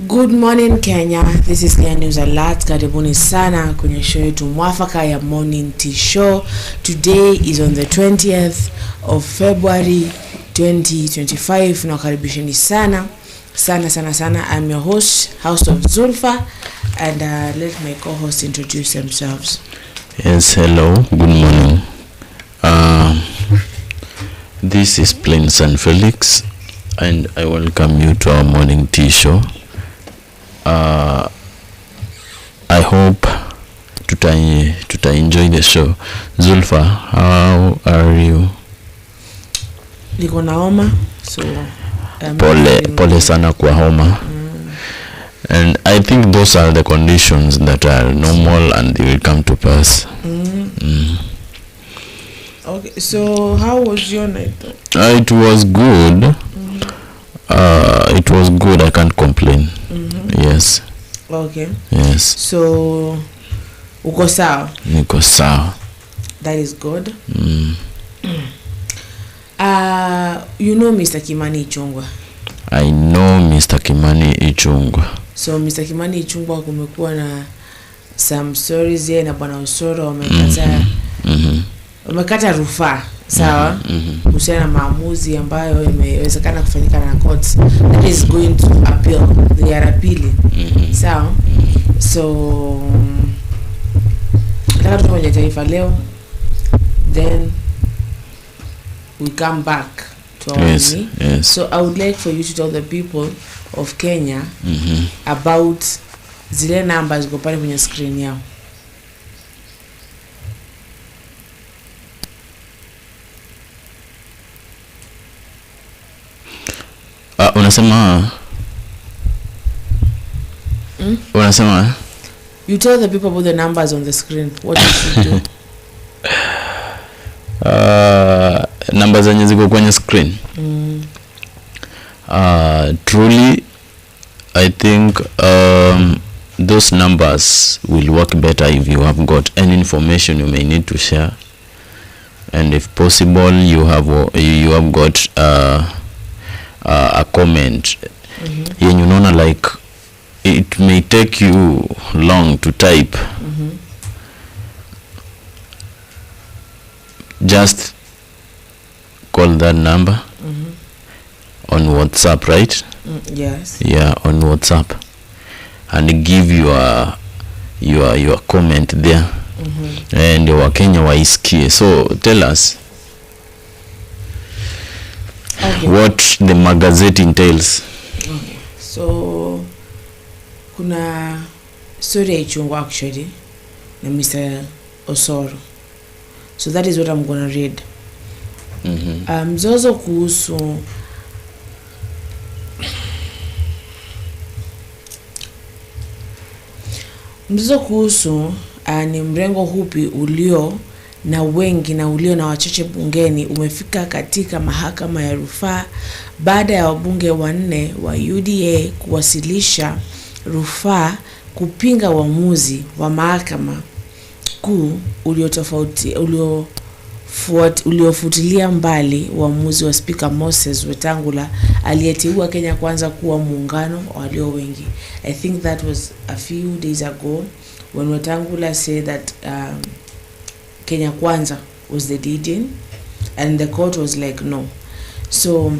Good morning Kenya, this is Kenya News Alert. Karibuni sana kwenye show yetu mwafaka ya Morning Tea Show. Today is on the 20th of February 2025. Nakaribisheni sana. I'm your host of Zulfa, and let my co-hosts introduce themselves. Yes, hello, good morning. This is Plain San Felix, and I welcome you to our Morning Tea Show. I hope to enjoy the show. Zulfa, how are you? Niko na homa, so pole sana kwa homa. And I think those are the conditions that are normal and they will come to pass. Okay, so how was your night though? It was good. It was good, I can't complain. Yes. Okay. Yes. So uko sawa? Niko sawa. That is good. You know Mr. Kimani Ichungwa? I know Mr. Kimani Ichungwa. So Mr. Kimani Ichungwa kumekuwa na some stories yeye na bwana Osoro wamekata rufaa, sawa? Kuhusiana na maamuzi ambayo imewezekana kufanyika na courts that is going to appeal. They are appealing. Sawa? So nataka tuone taifa leo, then we come back to our yes. So I would like for you to tell the people of Kenya about zile numbers go pale kwenye screen yao. Unasema you tell the people about the numbers on the screen. What you should do? Numbers zenye ziko kwenye screen. Truly I think those numbers will work better if you have got any information you may need to share, and if possible you have got a comment. You know, like it may take you long to type. Just call that number on WhatsApp, right? Yes. Yeah, on WhatsApp, and give your comment there. And Wakenya waisikie. So tell us what the magazine entails. Okay. So kuna story ya Ichungwa actually na Mr. Osoro. So that is what I'm going to read. Mzozo kuhusu ni mrengo hupi ulio na wengi na ulio na wachache bungeni umefika katika mahakama ya rufaa baada ya wabunge wanne wa UDA kuwasilisha rufaa kupinga uamuzi wa mahakama kuu uliofutilia mbali uamuzi wa Speaker Moses Wetangula aliyeteua Kenya Kwanza kuwa muungano walio wengi. I think that was a few days ago when Wetangula said that Kenya Kwanza was the leading, and the court was like no. So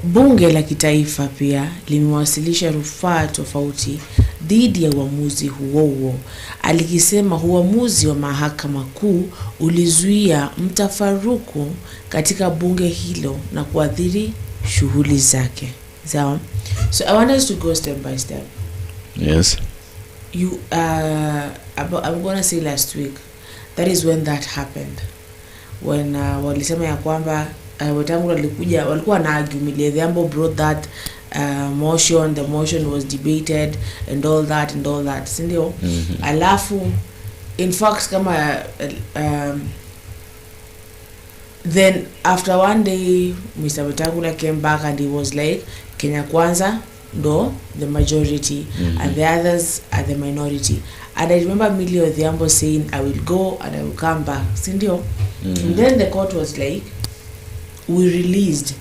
bunge la kitaifa pia limewasilisha rufaa tofauti dhidi ya uamuzi huo. Alikisema uamuzi wa mahakama kuu ulizuia mtafaruku katika bunge hilo na kuathiri shughuli zake. So I want us to go step by step. Yes. I'm going to say last week, that is when that happened. When walisema ya kwamba Wetangula walikuwa na argue, the Ambo brought that motion, the motion was debated and all that sindio. Alafu in fact kama then after one day Mr. Wetangula came back and he was like Kenya Kwanza ndo the majority and the others are the minority. And I remember Millie Odhiambo saying I will go and I will come back, sindio. And then the court was like, we released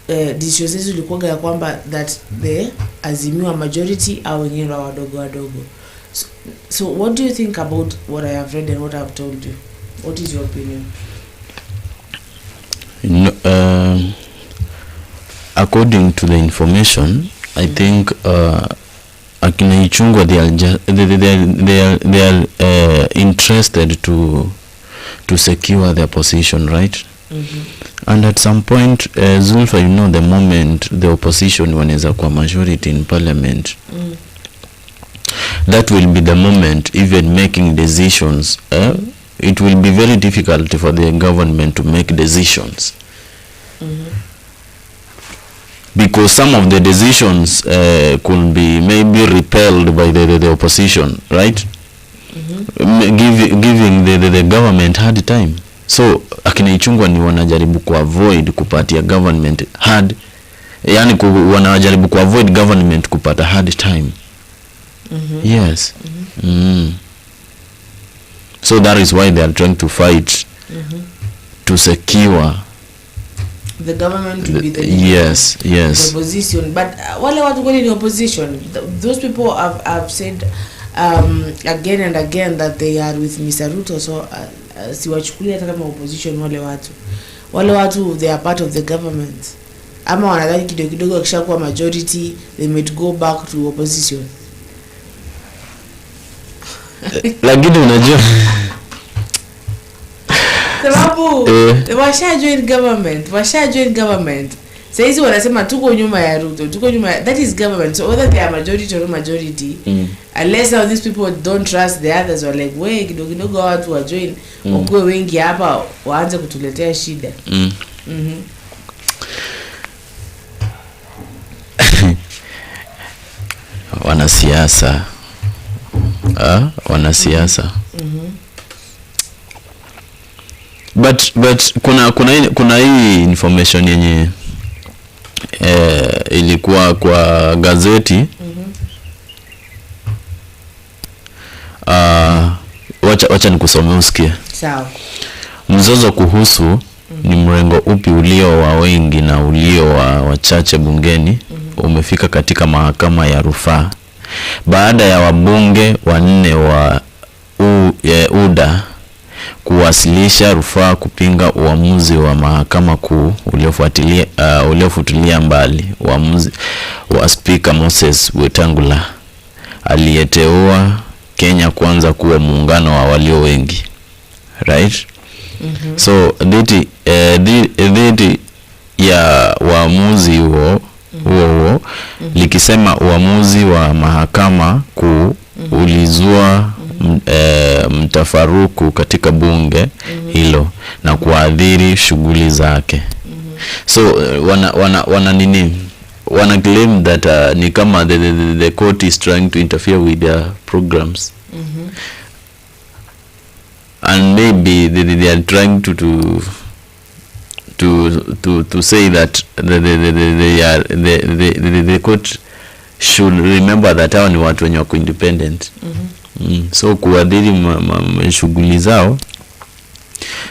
decisions hizo zilikuwa ya kwamba that the Azimio majority au wengine wadogo. So what do you think about what I have read and what I have told you? What is your opinion? According to the information, I think akina Ichungwa they are interested to secure their position, right? And at some point, Zulfa, you know, the moment the opposition wanaweza kwa majority in parliament, that will be the moment even making decisions. It will be very difficult for the government to make decisions. Because some of the decisions could be maybe repelled by the opposition, right? Giving the government hard time. So akina Ichungwa ni wanajaribu kuavoid kupatia government hard, yani wanajaribu kuavoid government kupata hard time. Yes. So that is why they are trying to fight to secure the government to be the yes the opposition. But wale watu kweli ni opposition, those people have said again and again that they are with Mr. Ruto. So siwachukulia hata kama opposition wale watu they are part of the government. Ama wanadhani kidogo akishakuwa majority they might go back to opposition. Lakini unajua sababu washa join government. Saizi wanasema tuko nyuma ya Ruto, that is government. So whether they are majority or majority, unless now these people don't trust the others, or like we kidogo watu wa join wakwe wengi hapa waanze kutuletea shida. Wanasiasa but kuna hii information yenye ilikuwa kwa gazeti. Wacha nikusomee usikie. Sawa. Mzozo kuhusu ni mrengo upi ulio wa wengi na ulio wa wachache bungeni umefika katika mahakama ya rufaa baada ya wabunge wanne wa UDA kuwasilisha rufaa kupinga uamuzi wa mahakama kuu uliofutilia mbali uamuzi wa Speaker Moses Wetangula aliyeteua Kenya Kwanza kuwa muungano wa walio wengi, right? So dhidi ya uamuzi huo likisema uamuzi wa mahakama kuu ulizua mtafaruku katika bunge hilo na kuadhiri shughuli zake. So wana claim that ni kama the court is trying to interfere with their programs. And maybe they are trying to say that the court should remember that hao ni watu wenye wako independent. So kuadhiri shughuli zao,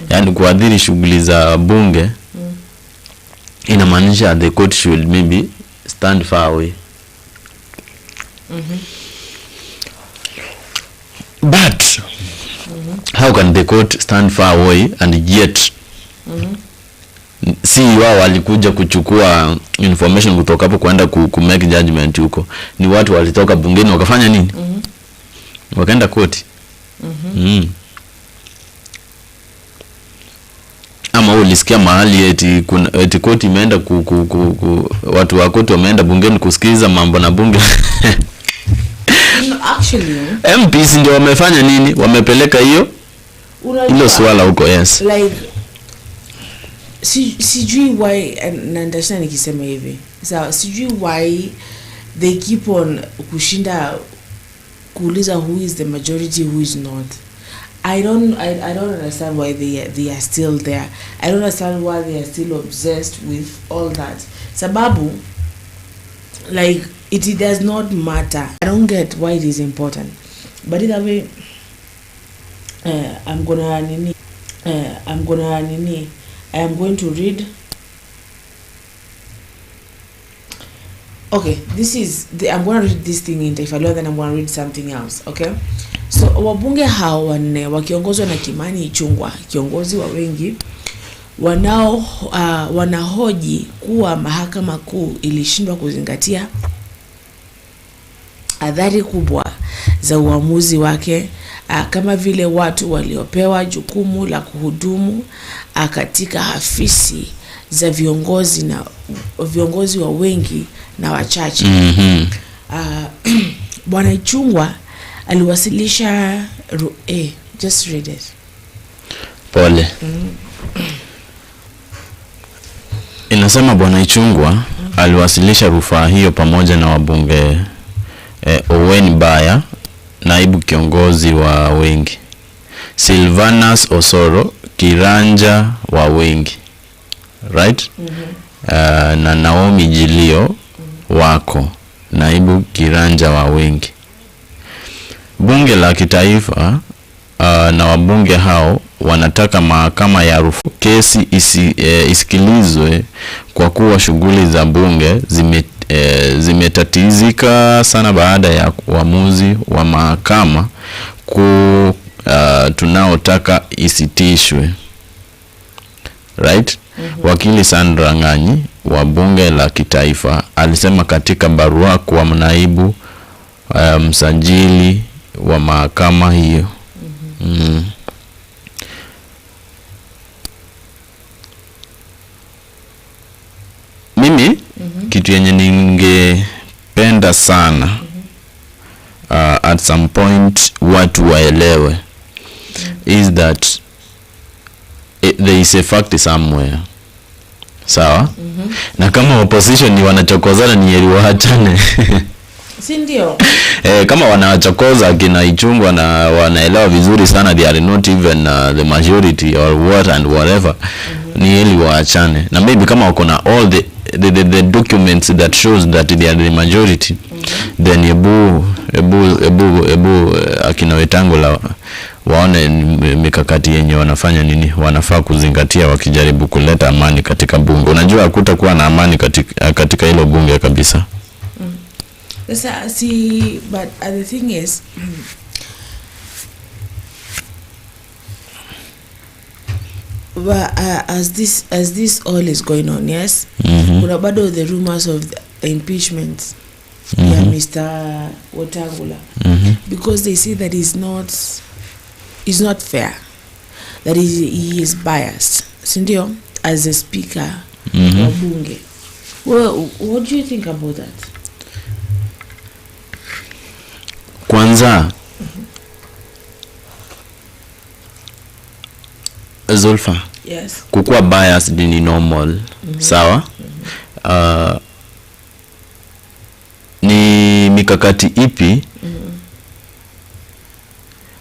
yani kuadhiri shughuli za bunge, inamaanisha the court should maybe stand far away. But how can the court stand far away and yet si wao walikuja kuchukua information kutoka hapo kwenda ku make judgment huko? Ni watu walitoka bungeni wakafanya nini? Wakaenda koti. Ama ulisikia mahali eti koti imeenda watu wa koti wameenda bungeni kusikiza mambo na bunge? Actually MPs ndio wamefanya nini? Wamepeleka hiyo hilo swala huko. Yes, like sijui why, and understand nikisema hivi. So sijui why they keep on kushinda kuuliza who is the majority, who is not. I don't understand why they are still there. I don't understand why they are still obsessed with all that. Sababu, like, it does not matter. I don't get why it is important. But either way, I am going to read okay, this is I'm going to read this thing in Taifa Leo, then I'm going to read something else. Okay, so wabunge hao wanne wakiongozwa na Kimani Ichungwa, kiongozi wa wengi, wanahoji kuwa mahakama kuu ilishindwa kuzingatia adhari kubwa za uamuzi wake, kama vile watu waliopewa jukumu la kuhudumu katika afisi za viongozi wa wengi na wachache. Bwana Ichungwa aliwasilisha just read it. Pole. Inasema Bwana Ichungwa aliwasilisha rufaa hiyo pamoja na wabunge Owen Baya, naibu kiongozi wa wengi, Silvanus Osoro, kiranja wa wengi, right? Na Naomi Jilio wako, naibu kiranja wa wengi. Bunge la kitaifa na wabunge hao wanataka mahakama ya rufaa kesi isikilizwe kwa kuwa shughuli za bunge zimetatizika sana baada ya uamuzi wa mahakama tunaotaka isitishwe, right? Wakili Sandra Ng'anyi wa bunge la kitaifa alisema katika barua kwa naibu msajili wa mahakama hiyo. Mimi kitu yenye ningependa sana at some point watu waelewe is that there is a fact somewhere. Sawa? Na kama opposition ni wanachokozana ni heri waachane. Si ndio? Kama wanachokoza kina Ichungwa na wanaelewa vizuri sana they are not even the majority or what and whatever, ni heri waachane. Na maybe kama wako na all the documents that shows that they are the majority, then ebu akina Wetangula waone mikakati yenye wanafanya nini wanafaa kuzingatia wakijaribu kuleta amani katika bunge. Unajua hakutakuwa na amani katika hilo bunge kabisa. See, but the thing is, as this all is going on, yes, kuna bado the rumors of the impeachment ya Mr. Wetangula, because they say that is not fair, that he is biased, sindio, as a speaker wa bunge. Well, what do you think about that? Kwanza Zulfa, yes, kukuwa biased ni normal. Sawa? Ni mikakati ipi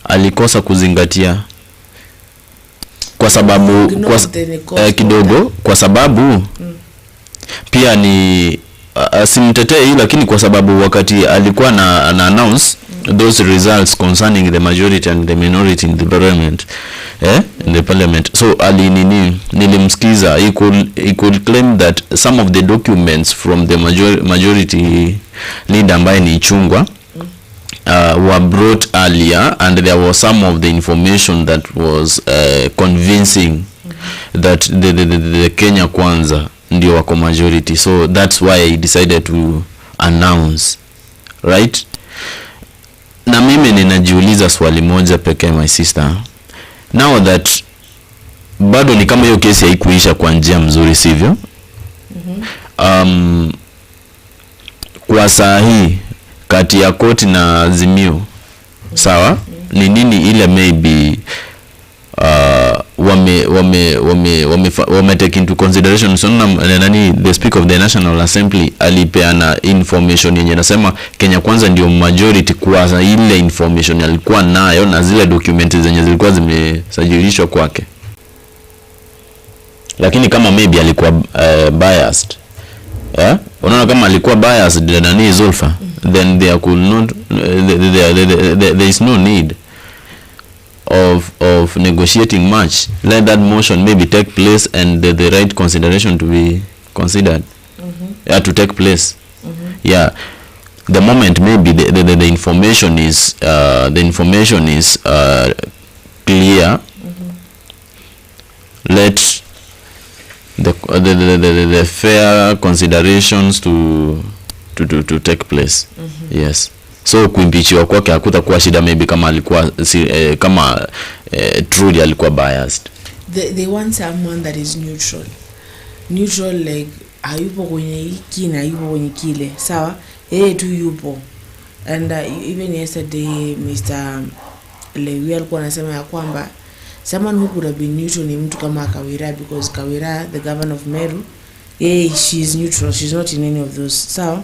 alikosa kuzingatia? Kwa sababu kidogo, kwa sababu pia ni simtetei, lakini kwa sababu wakati alikuwa na announce those results concerning the majority and the minority in the parliament, in the parliament, so nilimsikiza, he could claim that some of the documents from the majority leader ambaye ni Ichungwa were brought earlier, and there was some of the information that was convincing that the Kenya Kwanza ndio wako majority, so that's why I decided to announce, right? Na mimi ninajiuliza swali moja pekee, my sister, now that bado ni kama hiyo kesi haikuisha kwa njia mzuri, sivyo? Kwa saa hii kati ya koti na Azimio, sawa, ni nini ile maybe wame take into consideration? So the Speaker of the National Assembly alipeana information yenye nasema Kenya Kwanza ndio majority kwa ile information alikuwa nayo na zile documents zenye zilikuwa zimesajilishwa kwake. Lakini kama maybe alikuwa biased, unaona, kama alikuwa biased nani Zulfa, then there could not there is no need of negotiating much. Let that motion maybe take place and the right consideration to be considered to take place. Yeah, the moment maybe the information is clear, let the fair considerations to take place. Yes, so kuimpeachiwa kwake hakutakuwa shida, maybe kama alikuwa truly alikuwa biased. They want someone that is neutral, like hayupo kwenye hiki na hayupo kwenye kile, sawa, yeye tu yupo. And even yesterday Mr. Lewi alikuwa anasema ya kwamba someone who could have been neutral ni mtu kama Kawira, because Kawira, the governor of Meru, she's neutral, she's not in any of those, sawa.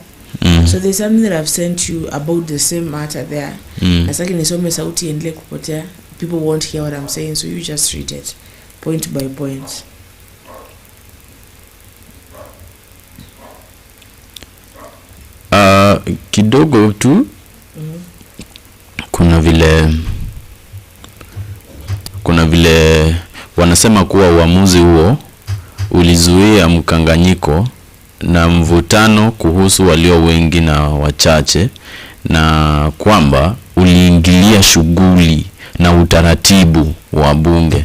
So there's something that I've sent you about the same matter there. Nasaki nisome sauti endele kupotea, people won't hear what I'm saying, so you just read it point by point. Kidogo tu kuna vile wanasema kuwa uamuzi huo ulizuia mkanganyiko na mvutano kuhusu walio wengi na wachache, na kwamba uliingilia shughuli na utaratibu wa bunge.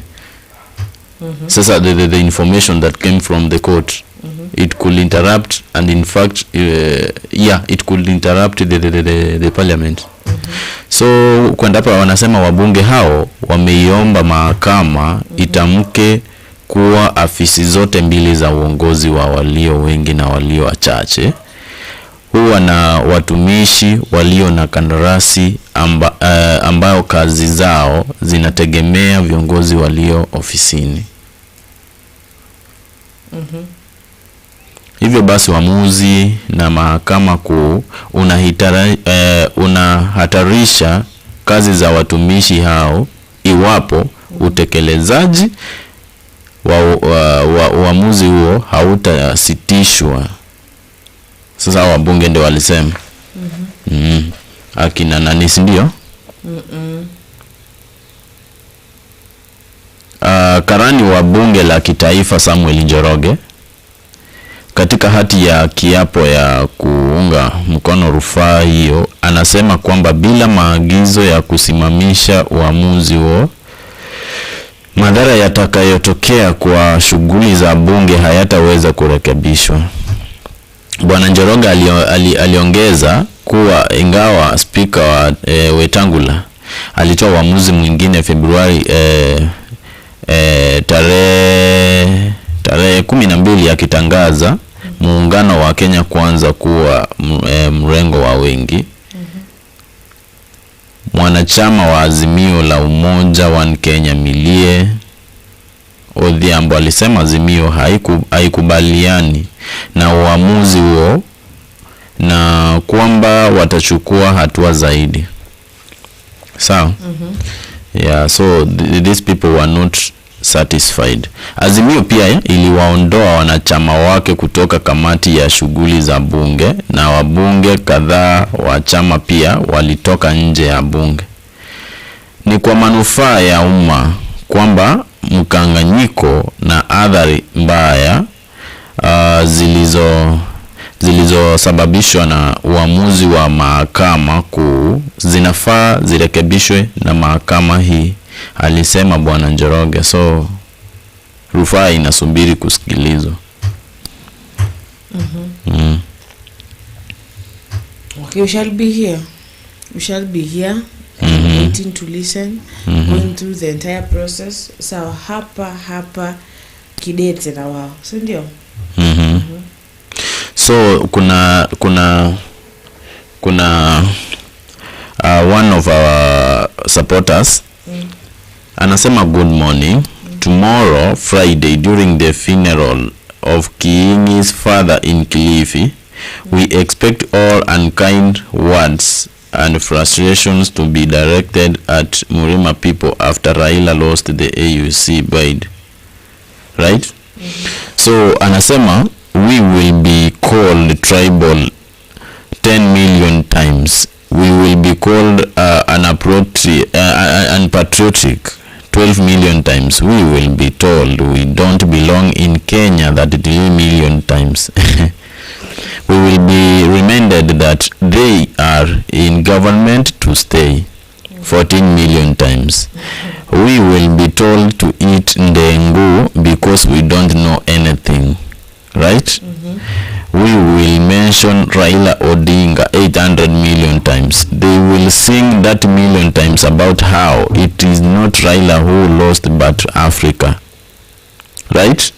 Sasa the information that came from the court, it could interrupt, and in fact it could interrupt the parliament. So kwenda hapa wanasema wabunge hao wameiomba mahakama itamke kuwa afisi zote mbili za uongozi wa walio wengi na walio wachache huwa na watumishi walio na kandarasi ambao kazi zao zinategemea viongozi walio ofisini. Hivyo basi uamuzi na mahakama kuu unahatarisha kazi za watumishi hao iwapo utekelezaji wa uamuzi huo hautasitishwa. Sasa wabunge ndio walisema. Akina nani, si ndio? Karani wa bunge la kitaifa Samuel Njoroge katika hati ya kiapo ya kuunga mkono rufaa hiyo anasema kwamba bila maagizo ya kusimamisha uamuzi huo, madhara yatakayotokea kwa shughuli za bunge hayataweza kurekebishwa. Bwana Njoroge aliongeza kuwa ingawa spika wa Wetangula alitoa uamuzi mwingine Februari tarehe 12 akitangaza muungano wa Kenya Kwanza kuwa mrengo wa wengi, mwanachama wa Azimio la Umoja wa Kenya Milie Odhiambo alisema Azimio haikubaliani na uamuzi huo na kwamba watachukua hatua zaidi. Sawa? Yeah, so these people were not satisfied. Azimio pia iliwaondoa wanachama wake kutoka kamati ya shughuli za bunge, na wabunge kadhaa wa chama pia walitoka nje ya bunge. Ni kwa manufaa ya umma kwamba mkanganyiko na athari mbaya zilizosababishwa na uamuzi wa mahakama kuu zinafaa zirekebishwe na mahakama hii, alisema Bwana Njoroge. So rufaa inasubiri kusikilizwa. Okay, we shall be here waiting to listen, going through the entire process. So hapa kidete na wao, si ndio? So kuna one of our supporters anasema good morning. Tomorrow Friday, during the funeral of Kiingi's father in Kilifi, we expect all unkind words and frustrations to be directed at Murima people after Raila lost the AUC bid. Right? So anasema we will be called tribal 10 million times. We will be called unpatriotic 12 million times. We will be told we don't belong in Kenya 3 million times. we will be reminded that they are in government to stay 14 million times. We will be told to eat ndengu because we don't know anything, right? We will mention Raila Odinga 800 million times. They will sing that million times about how it is not Raila who lost but Africa, right?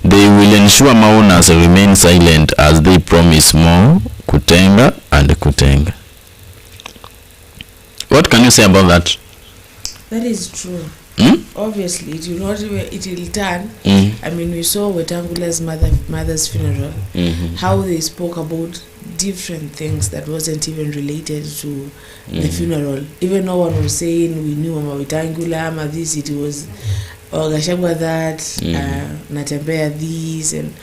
They will ensure Maunas remain silent as they promise more kutenga and kutenga. What can you say about that? That is true. Obviously, it will not. It will turn. I mean, we saw Wetangula's mother's funeral. How they spoke about different things that wasn't even related to the funeral. Even no one was saying we knew Mama Wetangula, Mama this. It was Gachagua that, Natembea this and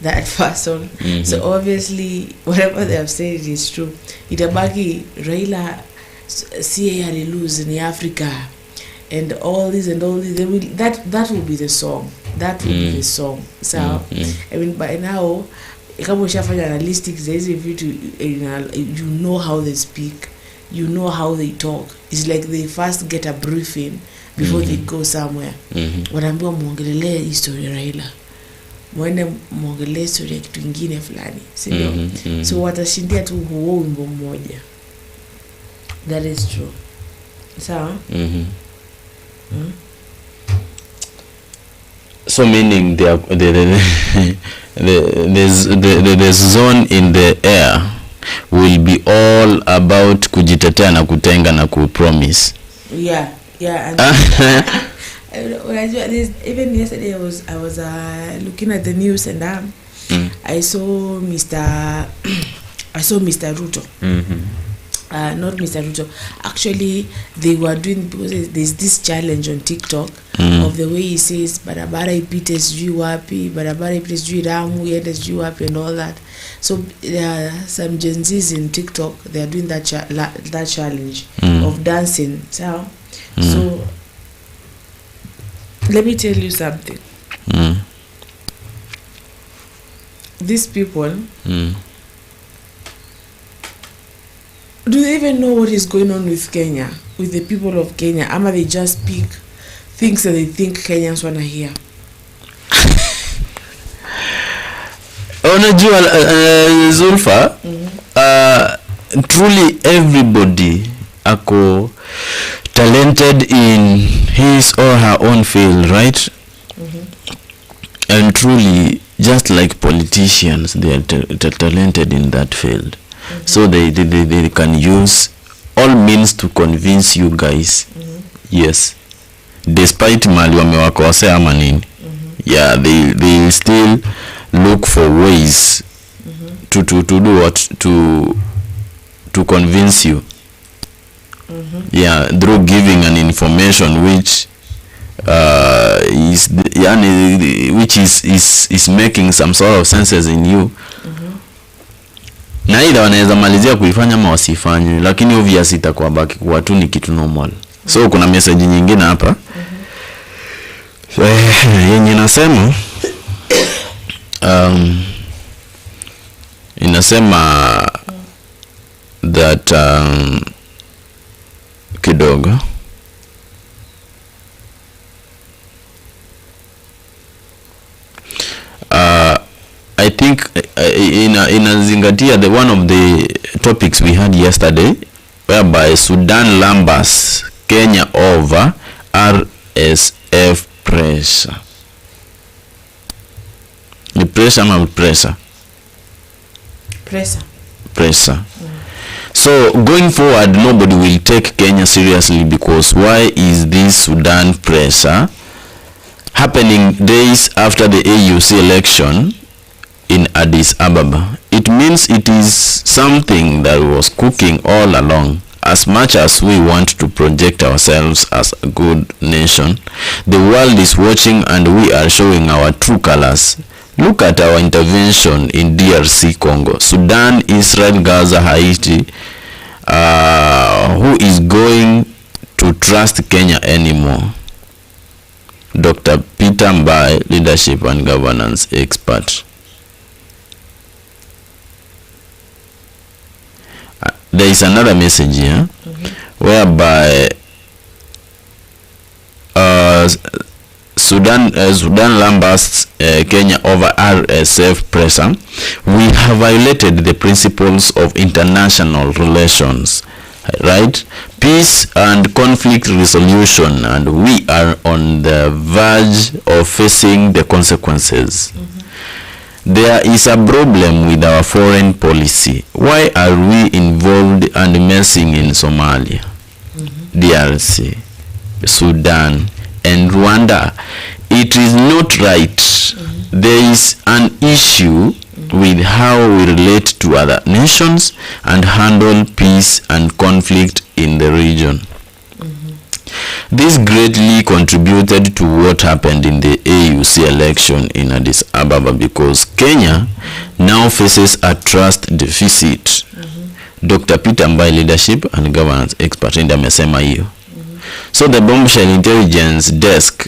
that person. So obviously, whatever they have said, it is true. Itabaki Raila, see how they lose in Africa. And all this, they will, that will be the song. That will be the song. So I mean, by now, kama ushafanya analytics, there's a view to, you know how they speak, you know how they talk. It's like they first get a briefing before they go somewhere. Wanaambiwa muongelee history Raila, mwende muongelee history ya kitu kingine fulani, sio? So watashindia tu huo wimbo mmoja. That is true. So so meaning the zone in the air will be all about kujitetea na kutenga na kupromise. Yeah. And even yesterday I was looking at the news and I saw Mr. Ruto. Not Mr. Ruto. Actually, they were doing, because there's this challenge on TikTok of the way he says barabara ipite sijui wapi, barabara ipite sijui Ramu iende sijui wapi and all that. So there are some Gen Zs in TikTok, they are doing that challenge of dancing. So let me tell you something. These people, do they even know what is going on with Kenya, with the people of Kenya? Ama they just speak things that they think Kenyans want to hear? Unajua Zulfa, truly everybody ako talented in his or her own field, right? And truly, just like politicians, they are talented in that field. So they can use all means to convince you guys. Yes, despite mali wamewakosea ama nini. Yeah, they still look for ways to do what, to convince you. Yeah, through giving an information which is making some sort of senses in you. Na ila wanaweza malizia kuifanya ama wasifanye, lakini obvious itakuwa baki kwa tu ni kitu normal. So kuna message nyingine hapa yenye nasema inasema that kidogo I think inazingatia the one of the topics we had yesterday, whereby Sudan lambas Kenya over RSF pressure. Ni pressure ama pressure? Pressure. So going forward, nobody will take Kenya seriously, because why is this Sudan pressure happening days after the AUC election in Addis Ababa? It means it is something that was cooking all along. As much as we want to project ourselves as a good nation, the world is watching and we are showing our true colors. Look at our intervention in DRC Congo, Sudan, Israel, Gaza, Haiti. Who is going to trust Kenya anymore? Dr. Peter Mbai, leadership and governance expert. there is another message here whereby Sudan lambasts Kenya over RSF pressure. We have violated the principles of international relations, right? Peace and conflict resolution, and we are on the verge of facing the consequences. There is a problem with our foreign policy. Why are we involved and messing in Somalia, DRC, Sudan, and Rwanda? It is not right. There is an issue with how we relate to other nations and handle peace and conflict in the region. This greatly contributed to what happened in the AUC election in Addis Ababa, because Kenya now faces a trust deficit. Dr. Peter Mbai, leadership and governance expert, ndio amesema hiyo. So the bombshell intelligence desk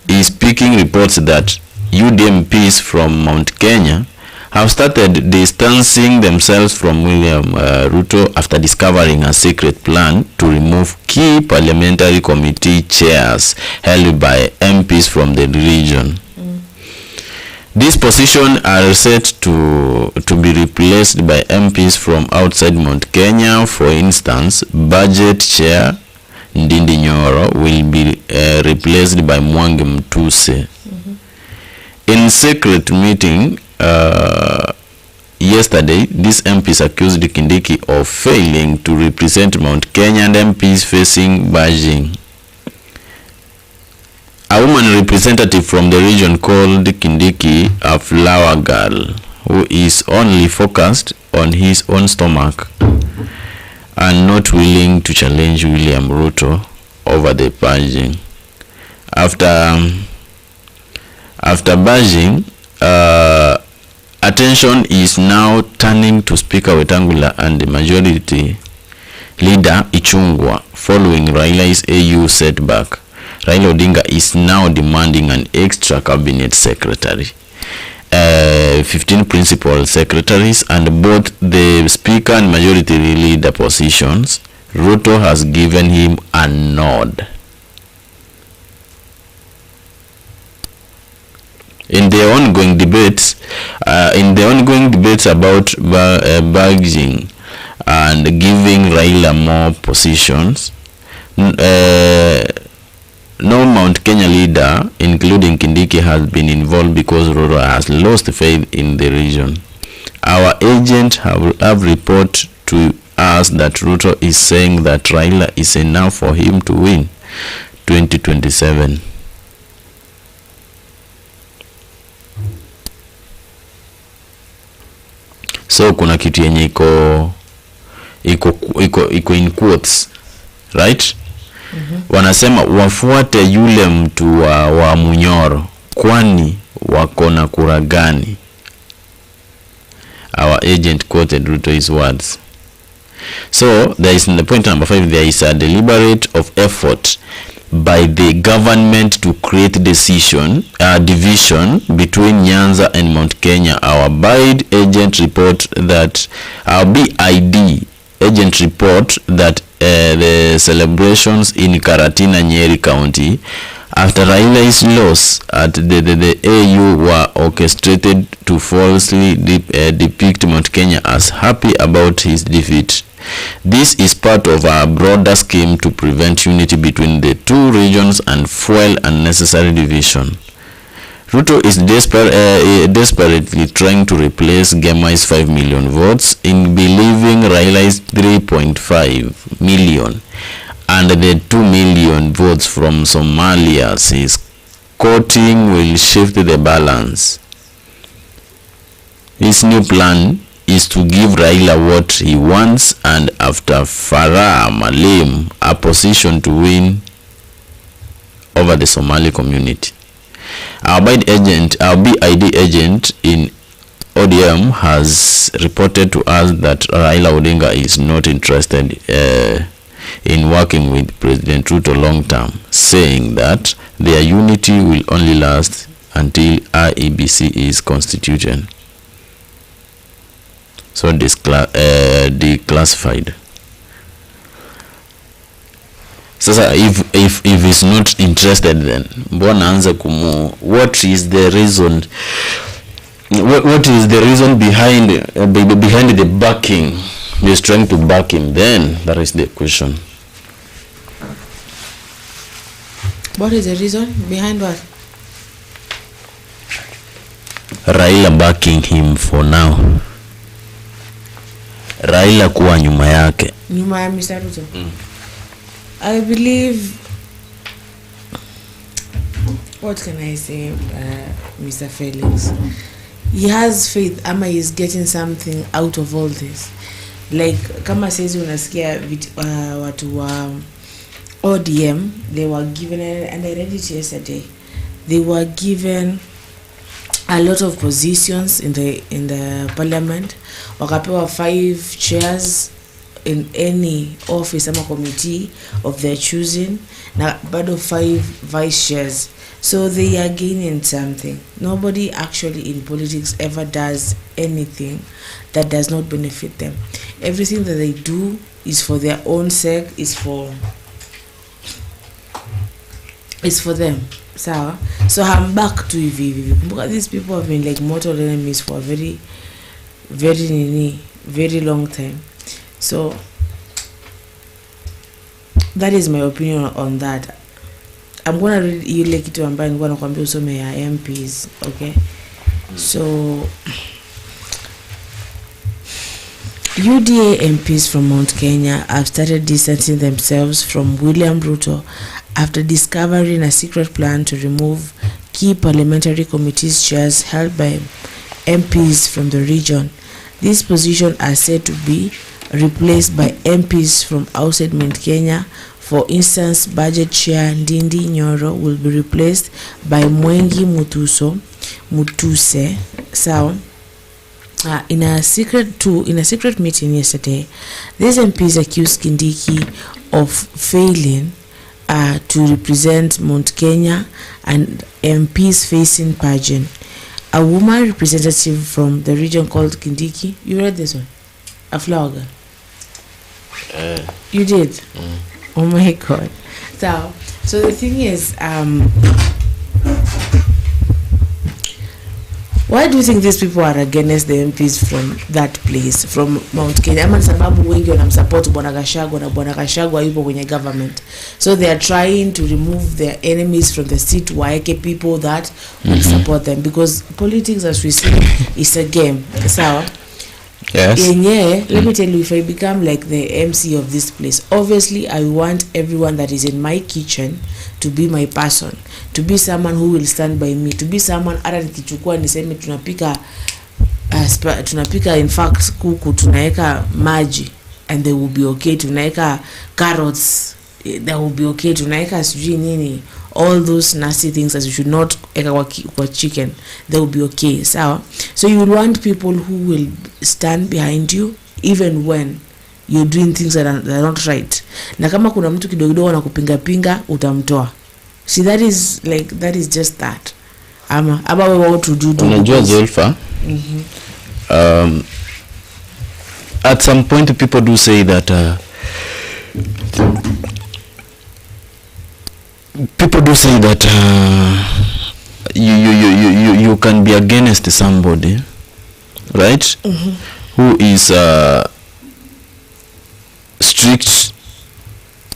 is speaking reports that UDMPs from Mount Kenya have started distancing themselves from William Ruto after discovering a secret plan to remove key parliamentary committee chairs held by MPs from the region. These positions are set to be replaced by MPs from outside Mount Kenya. For instance, budget chair Ndindi Nyoro will be replaced by Mwangi Mtuse. In secret meeting yesterday, these MPs accused Kindiki of failing to represent Mount Kenya and MPs facing Beijing. A woman representative from the region called Kindiki a flower girl who is only focused on his own stomach and not willing to challenge William Ruto over the Beijing. After Beijing, attention is now turning to Speaker Wetangula and the majority leader Ichungwa following Raila's AU setback. Raila Odinga is now demanding an extra cabinet secretary, 15 principal secretaries, and both the speaker and majority leader positions. Ruto has given him a nod. In the ongoing debates about Beijing and giving Raila more positions, no Mount Kenya leader, including Kindiki, has been involved because Ruto has lost faith in the region. Our agents have reported to us that Ruto is saying that Raila is enough for him to win 2027. So kuna kitu yenye iko in quotes, right? Wanasema wafuate yule mtu wa Munyoro, kwani wako na kura gani? Our agent quoted Ruto's words. So there is, in the point number 5, there is a deliberate of effort by the government to create division between Nyanza and Mount Kenya. Our BID agent report that the celebrations in Karatina, Nyeri County after Raila's loss at the AU were orchestrated to falsely depict Mount Kenya as happy about his defeat. This is part of a broader scheme to prevent unity between the two regions and fuel unnecessary division. Ruto is desperately trying to replace Gemai's 5 million votes in believing Raila's 3.5 million and the 2 million votes from Somalia. His quoting will shift the balance. His new plan is to give Raila what he wants, and after Farah Malim, a position to win over the Somali community. Our BID agent in ODM has reported to us that Raila Odinga is not interested in working with President Ruto long term, saying that their unity will only last until IEBC is constituted. so declassified. Sasa if he's not interested, then mbona anza kumu? What is the reason? What is the reason behind the backing? He's trying to back him. Then that is the question. What is the reason behind what? Raila backing him for now. Raila kuwa nyuma yake. Nyuma ya Mr. Ruto. I believe, what can I say, Mr. Felix? He has faith ama he is getting something out of all this. Like kama says unasikia watu wa ODM, they were given, and I read it yesterday, they were given a lot of positions in the parliament. Wakapewa 5 chairs in any office ama committee of their choosing, na bado 5 vice chairs. So they are gaining something. Nobody actually in politics ever does anything that does not benefit them. Everything that they do is for their own sake, is for them. So I'm back to hivi. These people have been like mortal enemies for a very long time. So that is my opinion on that. I'm gonna read you like kitu ambayo nilikuwa nakwambia usome ya MPs, okay? So UDA MPs from Mount Kenya have started distancing themselves from William Ruto after discovering a secret plan to remove key parliamentary committees chairs held by MPs from the region. These positions are said to be replaced by MPs from outside Mount Kenya. For instance, budget chair Ndindi Nyoro will be replaced by Mwengi Mutuse. So, in a secret meeting yesterday, these MPs accused Kindiki of failing to represent Mount Kenya and MPs facing pageant. A woman representative from the region called Kindiki. You read this one? A flower girl. You did? Oh my God. So the thing is, why do you think these people are against the MPs from that place, from Mount Kenya? Ama sababu wengi wanamsupport Bwana Gachagua na Bwana Gachagua yupo kwenye government. So they are trying to remove their enemies from the seat, waeke people that will support them, because politics, as we see, is a game. So yes. Let me tell you, if I become like the MC of this place, obviously I want everyone that is in my kitchen to be my person, to be someone who will stand by me, to be someone hata nikichukua niseme tunapika in fact kuku tunaeka maji and they will be okay, tunaeka carrots they will be okay, tunaeka sijui nini, all those nasty things that you should not eka kwa chicken, they will be okay. So you will want people who will stand behind you even when you're doing things that are not right. Na kama kuna mtu kidogo na kupinga utamtoa. See, that is just that. About what to do. Unajua Zulfa, at some point people do say that you can be against somebody, right? Who is strict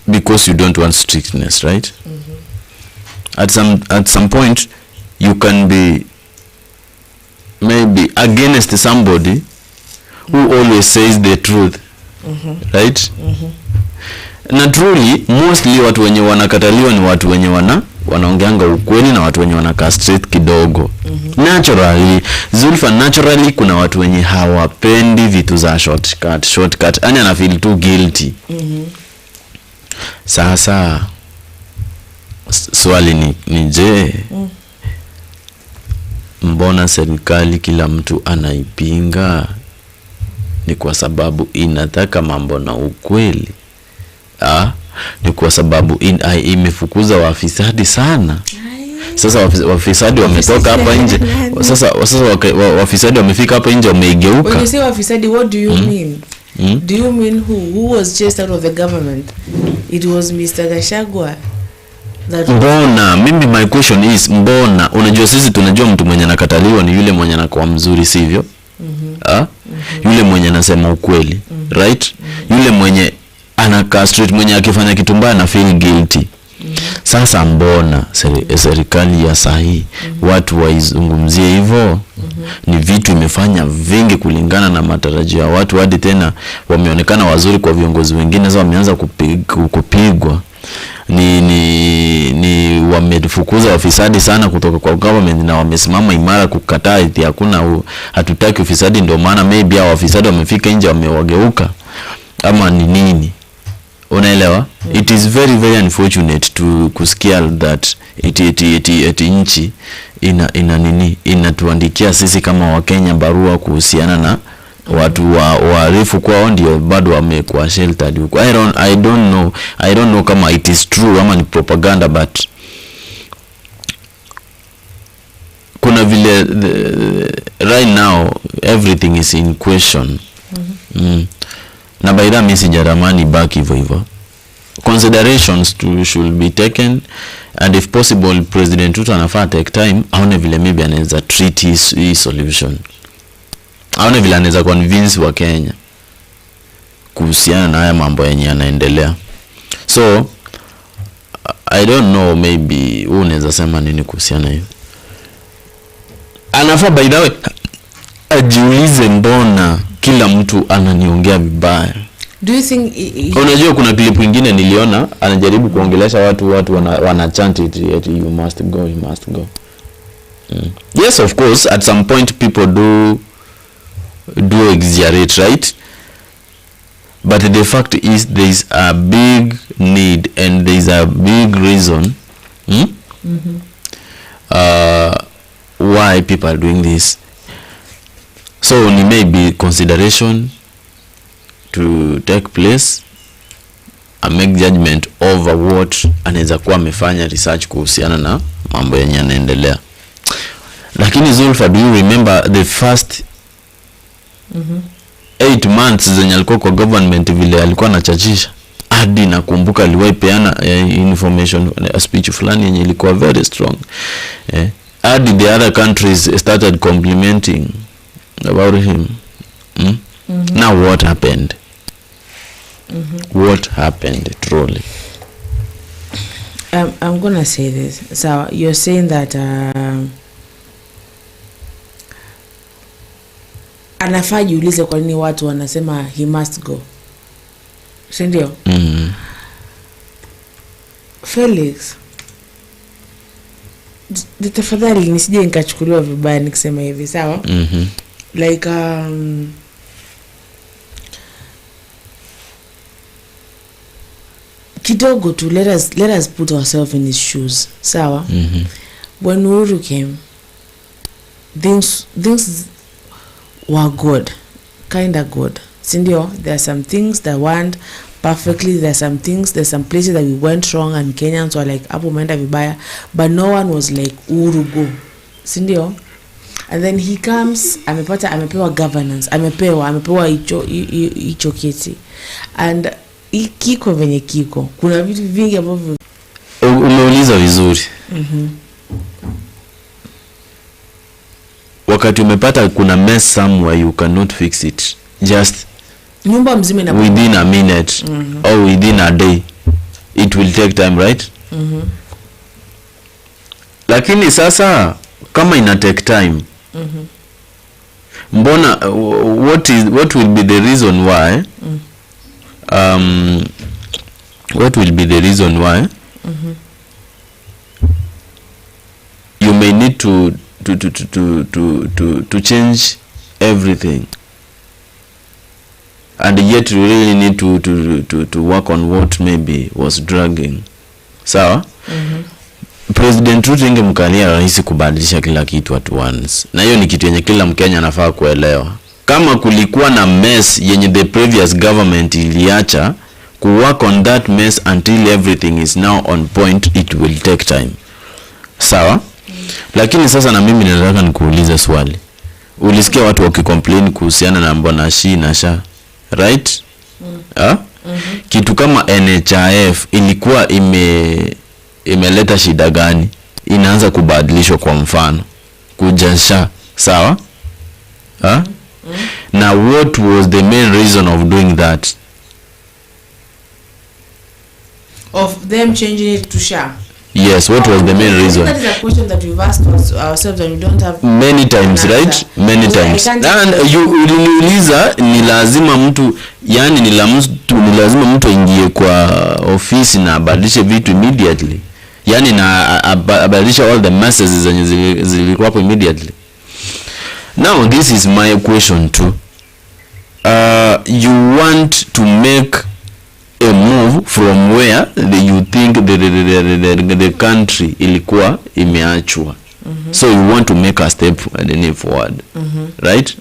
because you don't want strictness, right? At some point you can be maybe against somebody who always says the truth, right? Na truly mostly watu wenye wanakataliwa ni watu wenye wanaongeanga ukweli na watu wenye wanakaa straight kidogo. Naturally, Zulfa, naturally kuna watu wenye hawapendi vitu za shortcut. Ani ana feel too guilty. Sasa swali ni je, mbona serikali kila mtu anaipinga? Ni kwa sababu inataka mambo na ukweli? Ni kwa sababu imefukuza wafisadi sana? Sasa wafisadi wametoka hapa nje. Sasa wafisadi wamefika hapa nje wameigeuka. When you say wafisadi, what do you mean? Do you mean who was chased out of the government? It was Mr. Gachagua. Mbona, mimi my question is, mbona, unajua sisi tunajua mtu mwenye anakataliwa ni yule mwenye anakuwa mzuri, sivyo? Yule mwenye anasema ukweli, right? Yule mwenye anakaa straight, mwenye akifanya kitu mbaya na feel guilty. Sasa mbona serikali ya sahi watu waizungumzie hivyo? Ni vitu imefanya vingi kulingana na matarajio ya watu, hadi tena wameonekana wazuri kwa viongozi wengine, sasa wameanza kupigwa. Ni wamefukuza wafisadi sana kutoka kwa government, na wamesimama imara kukataa eti hakuna, hatutaki ufisadi, ndio maana maybe hao wafisadi wamefika nje wamewageuka, ama ni nini? Unaelewa? It is very very unfortunate to kusikia that eti nchi ina nini inatuandikia sisi kama Wakenya barua kuhusiana na watu waarifu kwao ndio bado wamekuwa sheltered huko. I don't know kama it is true ama ni propaganda, but kuna vile right now everything is in question. Na by that message Jaramani back hivyo. Considerations should be taken, and if possible President Ruto anafaa take time aone vile maybe anaweza treat his solution. Aone vile anaweza convince wa Kenya kuhusiana na haya mambo yenye yanaendelea. So I don't know, maybe unaweza sema nini kuhusiana hiyo? Anafaa by the way ajiulize, mbona kila mtu ananiongea vibaya? Do you think unajua kuna clip nyingine niliona anajaribu kuongelesha watu wana chant it, you must go. Yes, of course at some point people do exaggerate, right? But the fact is there is a big need and there is a big reason why people are doing this. So ni maybe consideration to take place and make judgment over what anaweza kuwa amefanya research kuhusiana na mambo yenye yanaendelea. Lakini Zulfa, do you remember the first 8 months zenye alikuwa kwa government vile alikuwa anachachisha? Hadi nakumbuka aliwahi peana information, a speech fulani yenye ilikuwa very strong. Hadi the other countries started complimenting about him. Now what happened? What happened truly? I'm gonna say this. So you're saying that anafaa jiulize kwa nini watu wanasema he must go, si ndio? Felix, tafadhali nisije nikachukuliwa vibaya nikisema hivi, sawa? Like kidogo tu, let us put ourselves in his shoes, sawa? When Uhuru came, things were good, kind of good, sindio? There are some things that went perfectly, there's some places that we went wrong and Kenyans were like hapo umeenda vibaya, but no one was like Uhuru go, sindio? And then he comes, amepewa governance, amepewa hicho kiti, and kiko venye kiko, kuna vitu vingi ambavyo umeuliza vizuri. Wakati umepata kuna mess somewhere, you cannot fix it just nyumba mzima na within a minute or within a day. It will take time, right? Lakini sasa kama ina take time, mbona what will be the reason why what will be the reason why you may need to change everything, and yet you really need to work on what maybe was dragging. Sawa? President Ruto ingemkalia rahisi kubadilisha kila kitu at once, na hiyo ni kitu yenye kila Mkenya anafaa kuelewa. Kama kulikuwa na mess yenye the previous government iliacha, ku work on that mess until everything is now on point, it will take time. sawa. Lakini sasa na mimi nataka nikuulize swali. Ulisikia watu wakicomplain kuhusiana na mbona shi na sha, right? Kitu kama NHIF ilikuwa imeleta shida gani? Inaanza kubadilishwa, kwa mfano kuja sha, sawa? Now what was the main reason of doing that? Of them changing it to SHA? Yes, what was the main reason? That is a question that we've asked ourselves and we don't have many times, right? Many times. And uliniuliza ni lazima mtu, yani ni lazima mtu aingie kwa ofisi na abadilishe vitu immediately. Yani na abadilishe all the messages zenye zilikuwa hapo immediately. Now this is my question too. You want to make a move from where you think the country ilikuwa imeachwa. So you want to make a step forward. Right?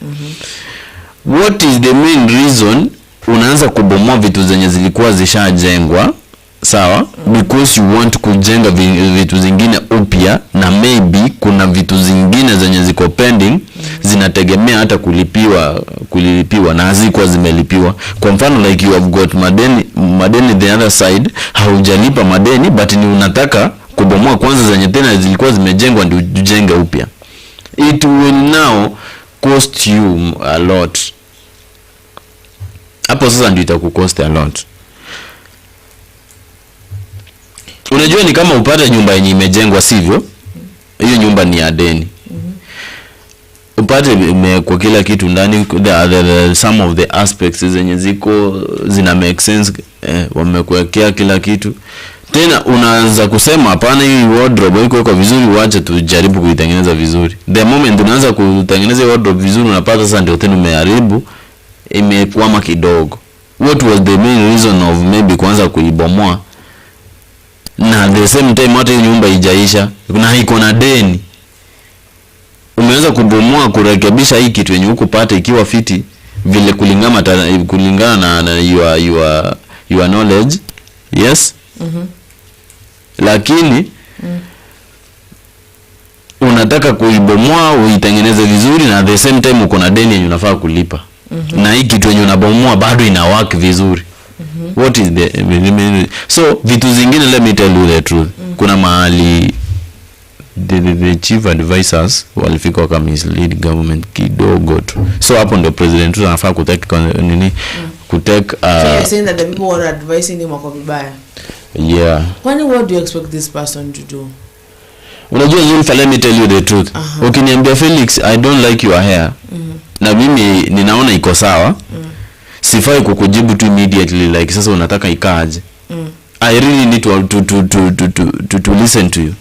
What is the main reason unaanza kubomoa vitu zenye zilikuwa zishajengwa, sawa? Because you want kujenga vitu zingine upya, na maybe kuna vitu zingine zenye ziko pending zinategemea hata kulipiwa na hazikuwa zimelipiwa. Kwa mfano like you have got madeni the other side, haujalipa madeni but ni unataka kubomoa kwanza zenye tena zilikuwa zimejengwa ndio ujenge upya. It will now cost you a lot. Hapo sasa ndio itakucost a lot. Unajua ni kama upate nyumba yenye imejengwa, sivyo? Hiyo nyumba ni ya deni. Upate kwa kila kitu ndani, some of the aspects zenye zina make sense, wamekuwekea kila kitu. Tena unaanza kusema hapana, hii wardrobe iko vizuri, waache tujaribu kuitengeneza vizuri. The moment unaanza kutengeneza wardrobe vizuri, unapata sasa ndio tena umeharibu, imekwama kidogo. What was the main reason of maybe kuanza kuibomoa? Na the same time hata nyumba ijaisha na iko na deni. Umeweza kubomoa kurekebisha hii kitu yenye ukupata ikiwa fiti vile kulingana na your knowledge. Yes? Lakini unataka kuibomoa uitengeneze vizuri na the same time uko na deni yenye unafaa kulipa. Na hii kitu yenye unabomoa bado ina work vizuri. What is so vitu zingine, let me tell you the truth. Kuna mahali the chief advisors walifika waka mislead government kidogo tu. So hapo ndio president anafaa kutake so you're saying that the people were advising him wako vibaya? Yeah. What do you expect this person to do? Unajua Zulfa, let me tell you the truth. Ukiniambia Felix, I don't like your hair. Na mimi ninaona iko sawa. Sifai kukujibu tu immediately like sasa unataka ikaaje. I really need to listen to you.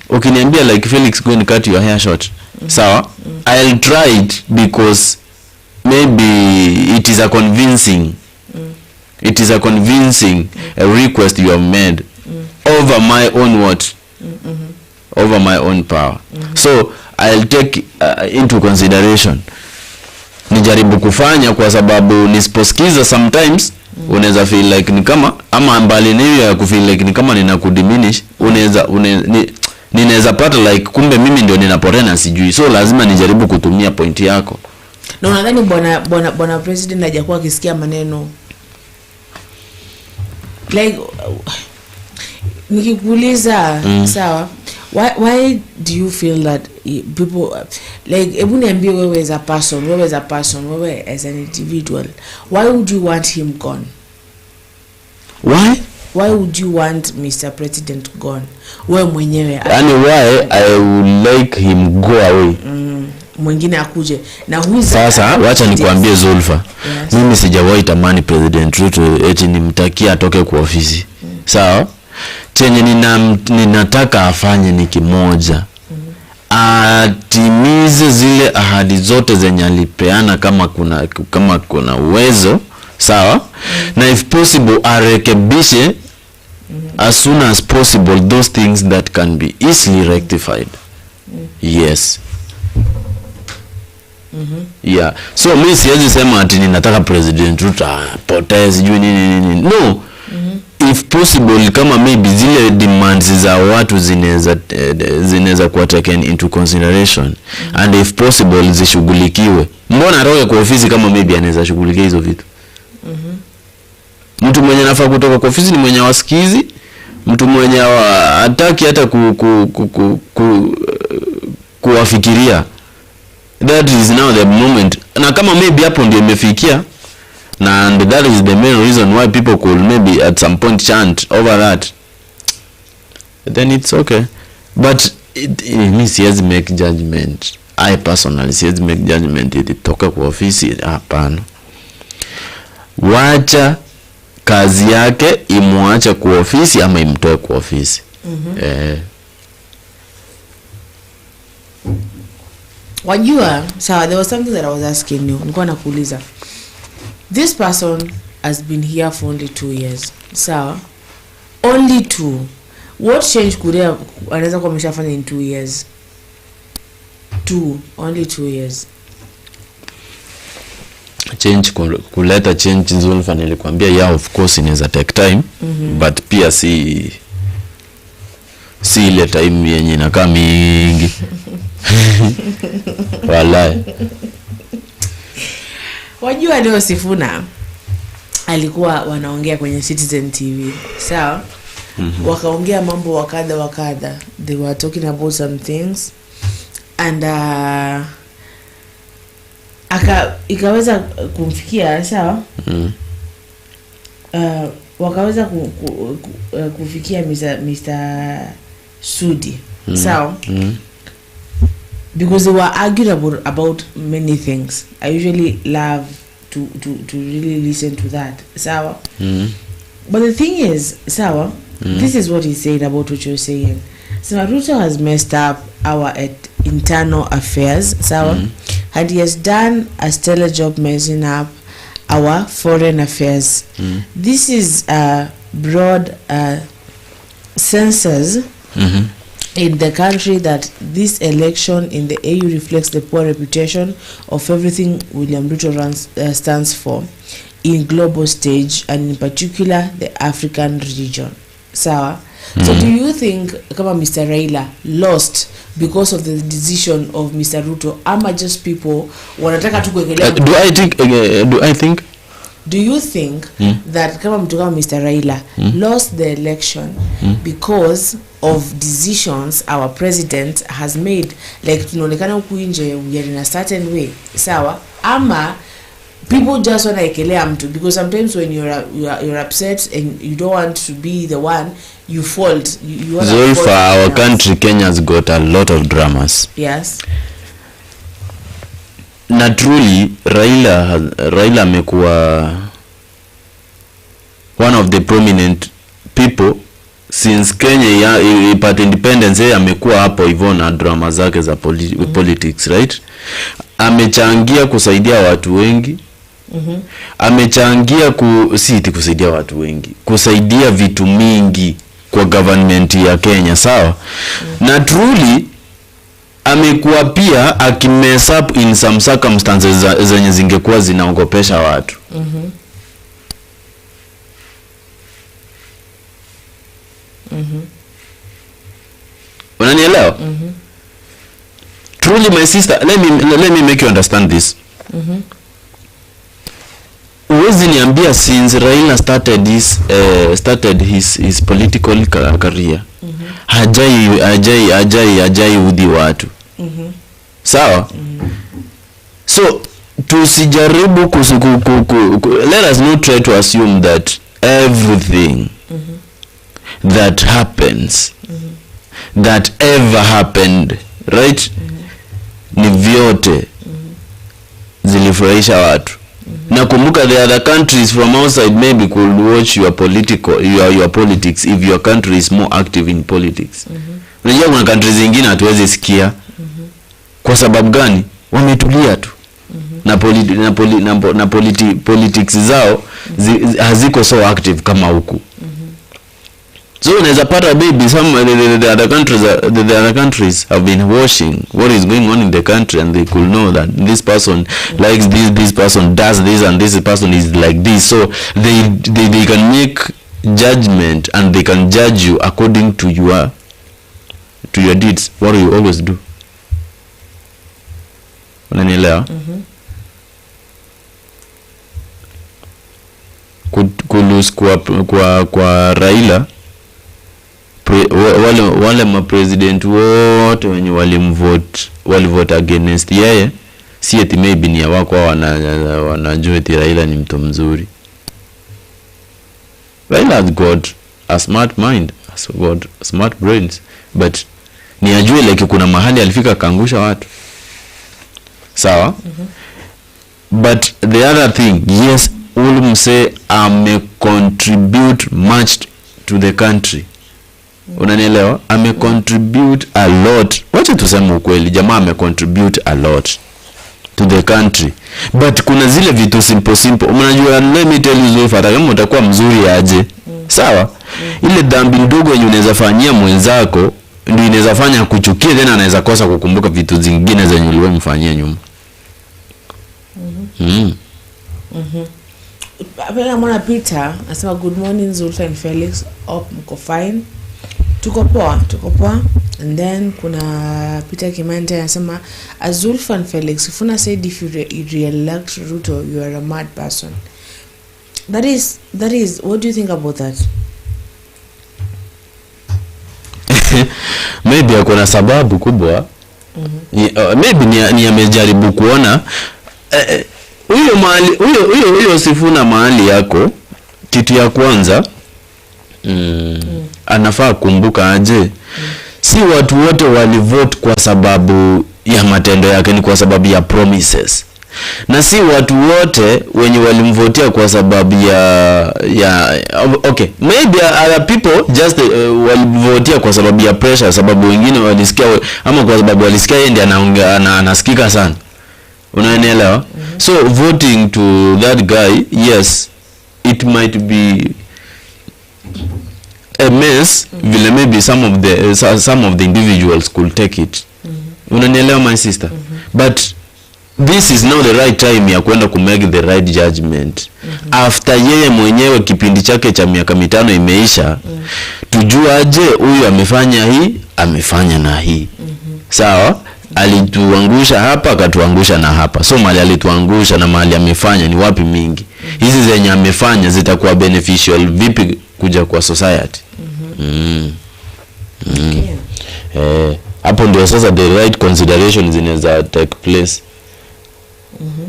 Ukiniambia like Felix, go and cut your hair short. Sawa? I'll try it because maybe it is a convincing request you have made over my own what? Over my own power. So I'll take into consideration. Nijaribu kufanya, kwa sababu nisiposikiza sometimes unaweza feel like ni kama ama mbali niyo ya kufeel like ni kama ninakudiminish, ninaweza pata like kumbe mimi ndio ninapotena sijui. So lazima nijaribu kutumia point yako. Na unadhani bwana president hajakuwa akisikia maneno like nikikuuliza sawa, why do you feel that people like hebu niambie wewe as a person, wewe as an individual, why would you want him gone? Why would you want Mr. President gone? Wewe mwenyewe why I would like him go away. Mwingine akuje. Na huyu sasa wacha nikwambie Zulfa. Yes. Mimi sijawahi tamani President Ruto eti nimtakia atoke kwa ofisi. Sawa? Chenye ninataka afanye ni kimoja. Atimize zile ahadi zote zenye alipeana kama kuna uwezo, sawa? Na if possible arekebishe as soon as possible those things that can be easily rectified. Yes. Yeah. So mimi siwezi sema ati ninataka President Ruto poteze juu nini. No. If possible kama maybe zile demands za watu zinaweza kuwa taken into consideration and if possible zishughulikiwe. Mbona aroge kwa ofisi kama maybe anaweza shughulikia hizo vitu? Mtu mwenye nafaa kutoka kwa ofisi ni mwenye wasikizi, mtu mwenye hataki hata kuwafikiria. That is now the moment. Na kama maybe hapo ndio imefikia, and that is the main reason why people could maybe at some point chant over that, then it's okay. But me siwezi make judgment. I personally siwezi make judgment itatoka kwa ofisi, hapana. Wacha kazi yake imuacha kwa ofisi ama imtoe kwa ofisi. Wajua, so there was something that I was asking you. Nilikuwa nakuuliza. This person has been here for only 2 years. So, only 2. What change could he anaweza kuwa ameshafanya in 2 years? Only 2 years. Change, kuleta change Zulfa nilikwambia, yeah, of course inaweza take time, but pia si ile time yenye inakaa mingi. Wallahi. Wajua leo Sifuna alikuwa wanaongea kwenye Citizen TV. Sawa? Wakaongea mambo wakadha. They were talking about some things and ikaweza kumfikia, sawa? Wakaweza kufikia Mr. Sudi. Sawa? Because they were arguing about many things. I usually love to really listen to that. Sawa? But the thing is, sawa, this is what he's saying about what you're saying. So Ruto has messed up our internal affairs, sawa, and he has done a stellar job messing up our foreign affairs. This is a broad census in the country that this election in the AU reflects the poor reputation of everything William Ruto stands for in global stage and in particular the African region. Sawa? So do you think kama Mr. Raila lost because of the decision of Mr. Ruto, ama just people wanataka tu kuekelea? Do you think that kama mtu kama Mr. Raila lost the election because of decisions our president has made, like tunaonekana huku nje we are in a certain way, sawa, ama people just want to ekelea mtu because sometimes when you're upset and you don't want to be the one, you fault, you want to for our country. Kenya's got a lot of dramas. Yes. Naturally Raila amekuwa one of the prominent people since Kenya ipate independence. Amekuwa hapo hivyo na drama zake za politics, right? Amechangia kusaidia watu wengi. Amechangia kusaidia watu wengi, kusaidia vitu mingi kwa government ya Kenya, sawa? Na truly amekuwa pia akimess up in some circumstances zenye zingekuwa zinaogopesha watu. Unanielewa? Truly my sister, let me make you understand this. Uwezi niambia since Raila started his political career, hajai udhi watu. Sawa? So tusijaribu let us not try to assume that everything that happens that ever happened, right, ni vyote zilifurahisha watu. Na kumbuka the other countries from outside maybe could watch your politics if your country is more active in politics. Unajua kuna countries zingine hatuwezi sikia. Kwa sababu gani? Wametulia tu. Na politics zao haziko so active kama huku. So unaweza pata baby the other countries have been watching what is going on in the country and they could know that this person likes this person does this and this person is like this, so they can make judgment and they can judge you according to your deeds, what do you always do? Unanielewa? Kulus kwa Raila wale mapresident wote wenye walivote against yeye, si eti maybe ni wako wanajua eti Raila ni mtu mzuri. Raila has got a smart mind, has got smart brains, but ni ajue like kuna mahali alifika kaangusha watu. Sawa? But the other thing, yes, Ulumse ame contribute much to the country. Unanielewa? Ame contribute a lot. Wacha tuseme ukweli, jamaa ame contribute a lot to the country. But kuna zile vitu simple. Unajua, let me tell you Zulfa, kama utakuwa mzuri aje. Sawa? Ile dhambi ndogo yenye unaweza fanyia mwenzako ndio inaweza fanya kuchukia, tena anaweza kosa kukumbuka vitu zingine zenye uliwemfanyia nyuma. Apela mwana Peter asema good morning Zulfa and Felix, hope mko fine. Tuko poa. And then kuna Peter Kimante asema Zulfa and Felix, Funa said if you re-elect Ruto you are a mad person. That is what do you think about that? Maybe akona sababu kubwa. Maybe ni amejaribu kuona huyo Sifuna mahali yako, kitu ya kwanza anafaa kumbuka aje, si watu wote walivote kwa sababu ya matendo yake, ni kwa sababu ya promises. Na si watu wote wenye walimvotea kwa sababu okay, maybe other people just walivotea kwa sababu ya pressure, sababu wengine walisikia, ama kwa sababu walisikia yeye ndiye anasikika sana. Unanielewa? So voting to that guy, yes, it might be a mess, vile maybe some of the individuals could take it. Unanielewa my sister? But this is now the right time ya kwenda ku make the right judgment. After yeye mwenyewe kipindi chake cha miaka 5 imeisha, tujua aje huyu amefanya hii, amefanya na hii. Sawa? Alituangusha hapa, akatuangusha na hapa. So mali alituangusha na mali amefanya ni wapi mingi? Hizi zenye amefanya zitakuwa beneficial vipi kuja kwa society? Hapo ndio sasa the right considerations zinaweza take place.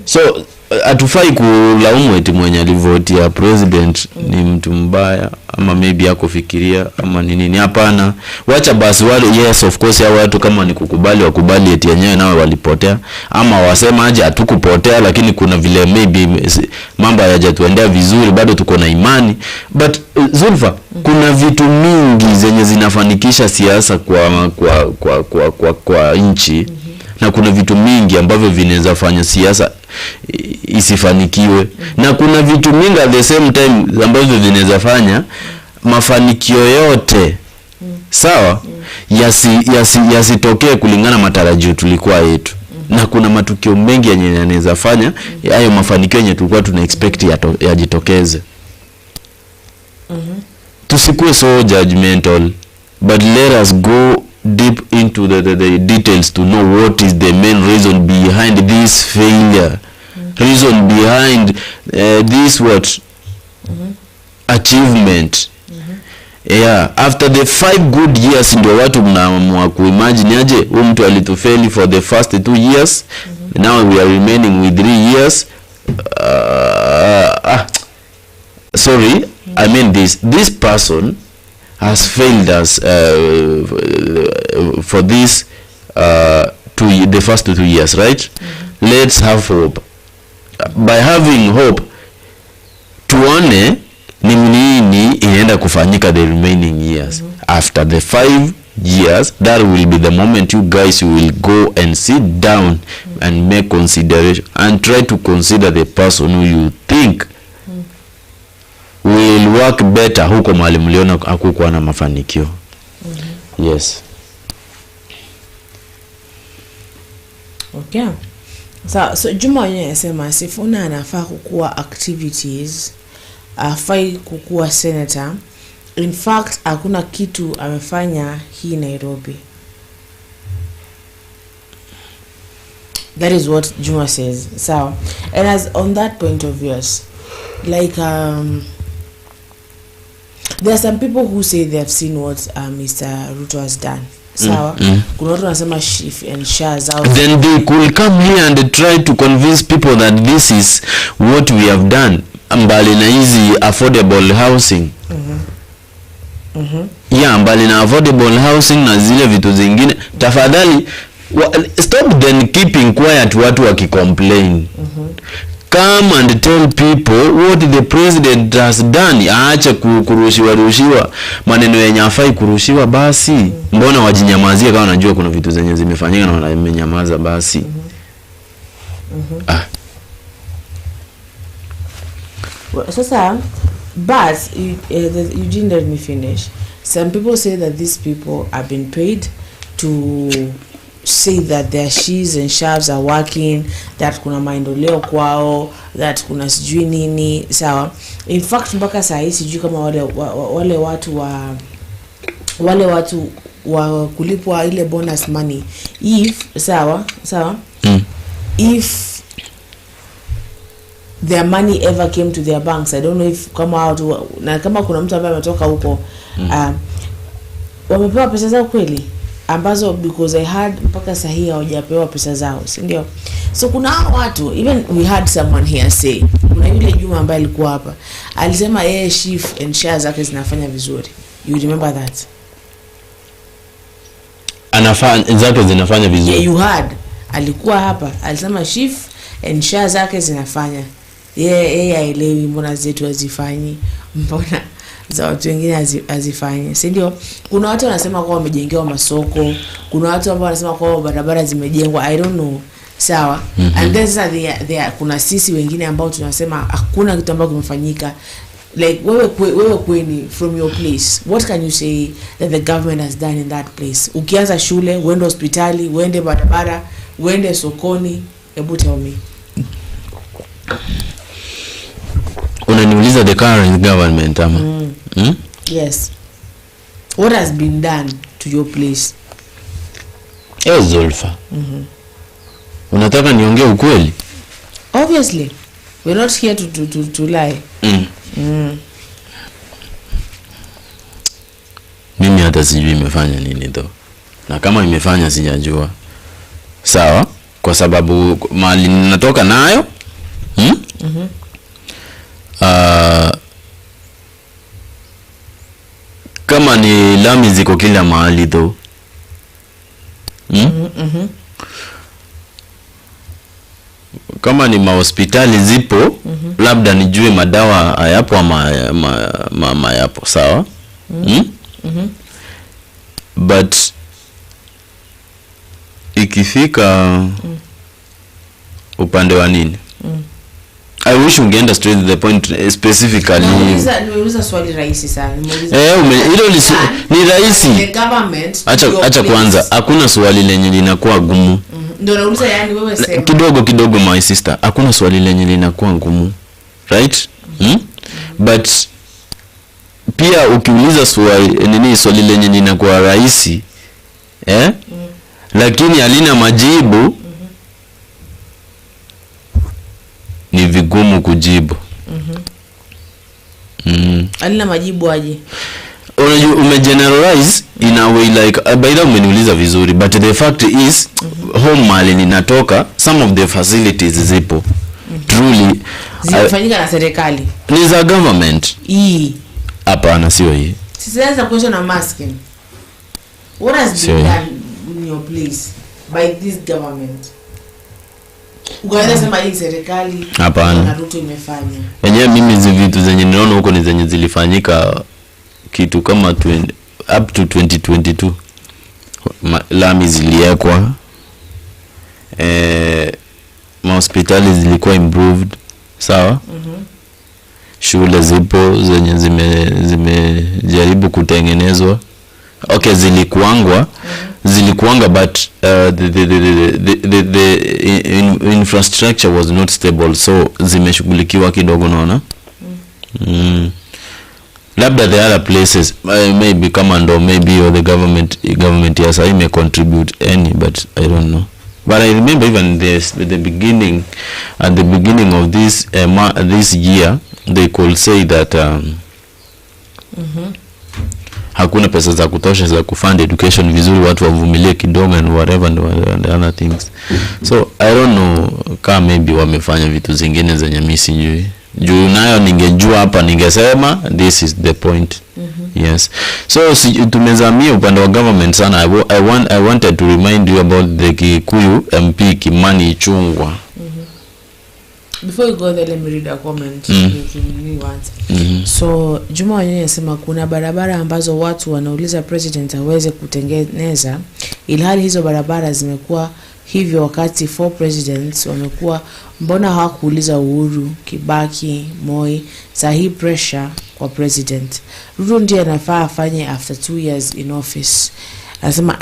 So atufai kulaumu eti mwenye alivotia president ni mtu mbaya, ama maybe yako fikiria ama nini. Hapana, wacha basi wale, yes of course ya watu kama ni kukubali wakubali eti yenyewe nao walipotea, ama wasema aje hatukupotea lakini kuna vile maybe mambo hayajatuendea vizuri, bado tuko na imani. But Zulfa, kuna vitu mingi zenye zinafanikisha siasa kwa nchi, na kuna vitu mingi ambavyo vinaweza fanya siasa isifanikiwe, na kuna vitu mingi at the same time ambavyo vinaweza fanya mafanikio yote sawa yasitokee kulingana matarajio tulikuwa yetu. Na kuna matukio mengi yenye yanaweza fanya hayo mafanikio yenye tulikuwa tuna expect yajitokeze. Tusikuwe so judgmental, but let us go deep into the details to know what is the main reason behind this failure, reason behind this achievement. Yeah, after the 5 good years ndio watu mnaamua kuimagine aje huyu mtu alitufeli for the first 2 years, now we are remaining with 3 years. Sorry, I mean this person has failed us for this the first 2 years, right? Let's have hope. By having hope, tuone ni nini inaenda kufanyika the remaining years. After the 5 years, that will be the moment you guys will go and sit down and make consideration and try to consider the person who you think will work better huko mahali mliona hakukuwa na mafanikio. Yes. Okay. So Juma yeye anasema Sifuna anafaa kukua activities afai kukuwa senator. In fact hakuna kitu amefanya hii Nairobi. That is what Juma says. So, and as on that point of yours, like there are some people who say they have seen what Mr. Ruto has done. So, kuna watu wanasema Chief and Shah's out. Then they could come here and try to convince people that this is what we have done. Mbali na hizi affordable housing. Yeah, mbali na affordable housing na zile vitu zingine. Tafadhali stop then keeping quiet watu wakicomplain. Come and tell people what the president has done. Aache kurushiwa maneno yenye hafai kurushiwa basi. Mbona wajinyamazie kama wanajua kuna vitu zenye zimefanyika na wanamenyamaza basi. Sasa, but you didn't let me finish. Some people say that these people have been paid to say that their she's and sharps are working, that kuna maendeleo kwao, that kuna sijui nini, sawa. In fact mpaka saa hii sijui kama wale watu wa kulipwa ile bonus money, if sawa if their money ever came to their banks. I don't know if kama kuna mtu ambaye ametoka huko wamepewa pesa zao kweli, ambazo because I heard mpaka sahihi hawajapewa pesa zao, si ndio? So kuna watu, even we had someone here say, kuna yule Juma ambaye alikuwa hapa alisema yeye Chief and Shah zake zinafanya vizuri. You remember that? Zake zinafanya vizuri. Yeah, you heard. Alikuwa hapa alisema Chief and Shah zake zinafanya. Yeye haelewi mbona zetu hazifanyi, mbona za watu wengine azifanye, si ndio? Kuna watu wanasema kwa wamejengewa masoko, kuna watu ambao wanasema kwa barabara zimejengwa, I don't know, sawa. And then there kuna sisi wengine ambao tunasema hakuna kitu ambacho kimefanyika. Like wewe kweni from your place, what can you say that the government has done in that place? Ukianza shule, uende hospitali, uende barabara, uende sokoni, hebu tell me. Unaniuliza the current government ama? Yes. What has been done to your place? Zulfa. Unataka niongee ukweli? Obviously. We're not here to lie. Mimi hata sijui imefanya nini though. Na kama imefanya sijajua. Sawa? Kwa sababu mali ninatoka nayo. Kama ni lami ziko kila mahali though. Kama ni mahospitali zipo, labda nijue madawa hayapo ama yapo, sawa? But ikifika upande wa nini? I wish ungeenda straight to the point specifically. Nimeuliza swali rahisi sana. Hilo ni rahisi. The government. Acha kwanza. Hakuna swali lenye linakuwa gumu. Ndio nauliza, yani wewe sema. Kidogo my sister. Hakuna swali lenye linakuwa ngumu. Right? But pia ukiuliza swali lenye linakuwa rahisi, lakini halina majibu, ni vigumu kujibu. Halina majibu aje? Umegeneralize in a way like by the way umeniuliza vizuri, but the fact is home mali ninatoka, some of the facilities zipo. Truly zinafanyika na serikali. Ni za government. Hapana, sio hii. Sasa question I'm asking. What has been done in your place by this government? Ugaenda sema hii serikali na Ruto imefanya. Yenyewe mimi hizi vitu zenye ninaona huko ni zenye zilifanyika kitu kama up to 2022. Lami ziliekwa, hospitali zilikuwa improved, sawa? Shule zipo zenye zimejaribu kutengenezwa. Okay, zilikuanga but the infrastructure was not stable, so zimeshughulikiwa kidogo, naona. Labda the other places maybe commando maybe or the government yes I may contribute any, but I don't know. But I remember even this at the beginning of this this year they could say that hakuna pesa za kutosha za kufund education vizuri, watu wavumilie kidogo and whatever and the other things. So I don't know kama maybe wamefanya vitu zingine zenye mimi sijui. Juu nayo ningejua hapa ningesema this is the point. Yes. So tumezamia upande wa government sana. I wanted to remind you about the Kikuyu MP Kimani Ichungwa. Before you go there, let me read a comment. So Juma Wanyonyi anasema kuna barabara ambazo watu wanauliza president aweze kutengeneza, ilhali hizo barabara zimekuwa hivyo wakati 4 presidents wamekuwa, mbona hawakuuliza Uhuru, Kibaki, Moi? Sahi pressure kwa president. Ruto ndiye anafaa afanye after 2 years in office. Anasema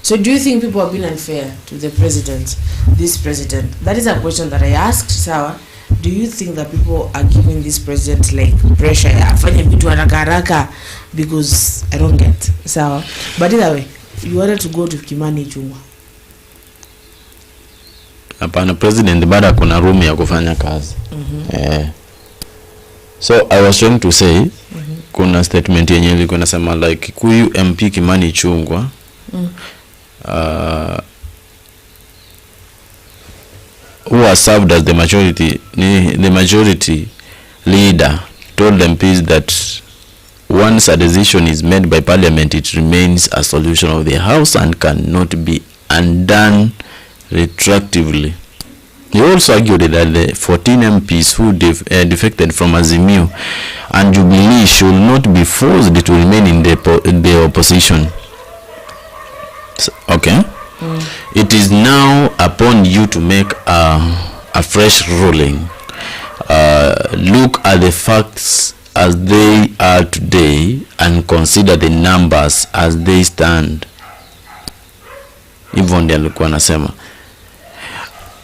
So do you think people have been unfair to the president, this president? That is a question that I asked. Sawa, do you think that people are giving this president like pressure afanye vitu haraka because I don't get. Sawa, but either way, you wanted to go to Kimani Ichungwa. Hapana, president bado kuna room ya kufanya kazi. So I was trying to say kuna statement yenyewe ilikuwa inasema like Kikuyu MP Kimani Ichungwa who has served as the majority leader told MPs that once a decision is made by Parliament, it remains a solution of the House and cannot be undone retroactively. He also argued that the 14 MPs who defected from Azimio and Jubilee should not be forced to remain in the opposition. So, okay. It is now upon you to make a fresh ruling. Look at the facts as they are today and consider the numbers as they stand. Even the alikuwa anasema.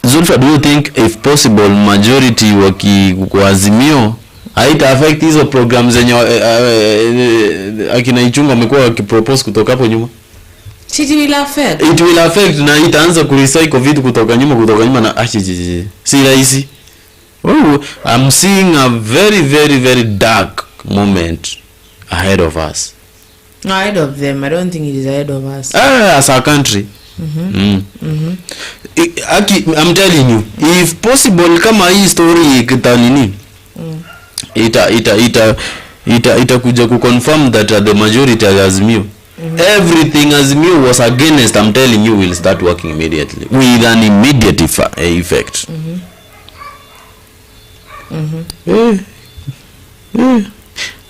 Zulfa, do you think if possible majority kwa Azimio haita affect hizo programs zenye akina Ichungwa wamekuwa wakipropose kutoka hapo nyuma? It will affect. It will affect na itaanza kurecycle vitu kutoka nyuma na si rahisi. Oh, I'm seeing a very very very dark moment ahead of us. Ahead of them. I don't think it is ahead of us. As a country. I'm telling you, if possible kama hii story kitanini ita kuja ku confirm that the majority Azimio everything Azimio was against, I'm telling you, will start working immediately with an immediate effect.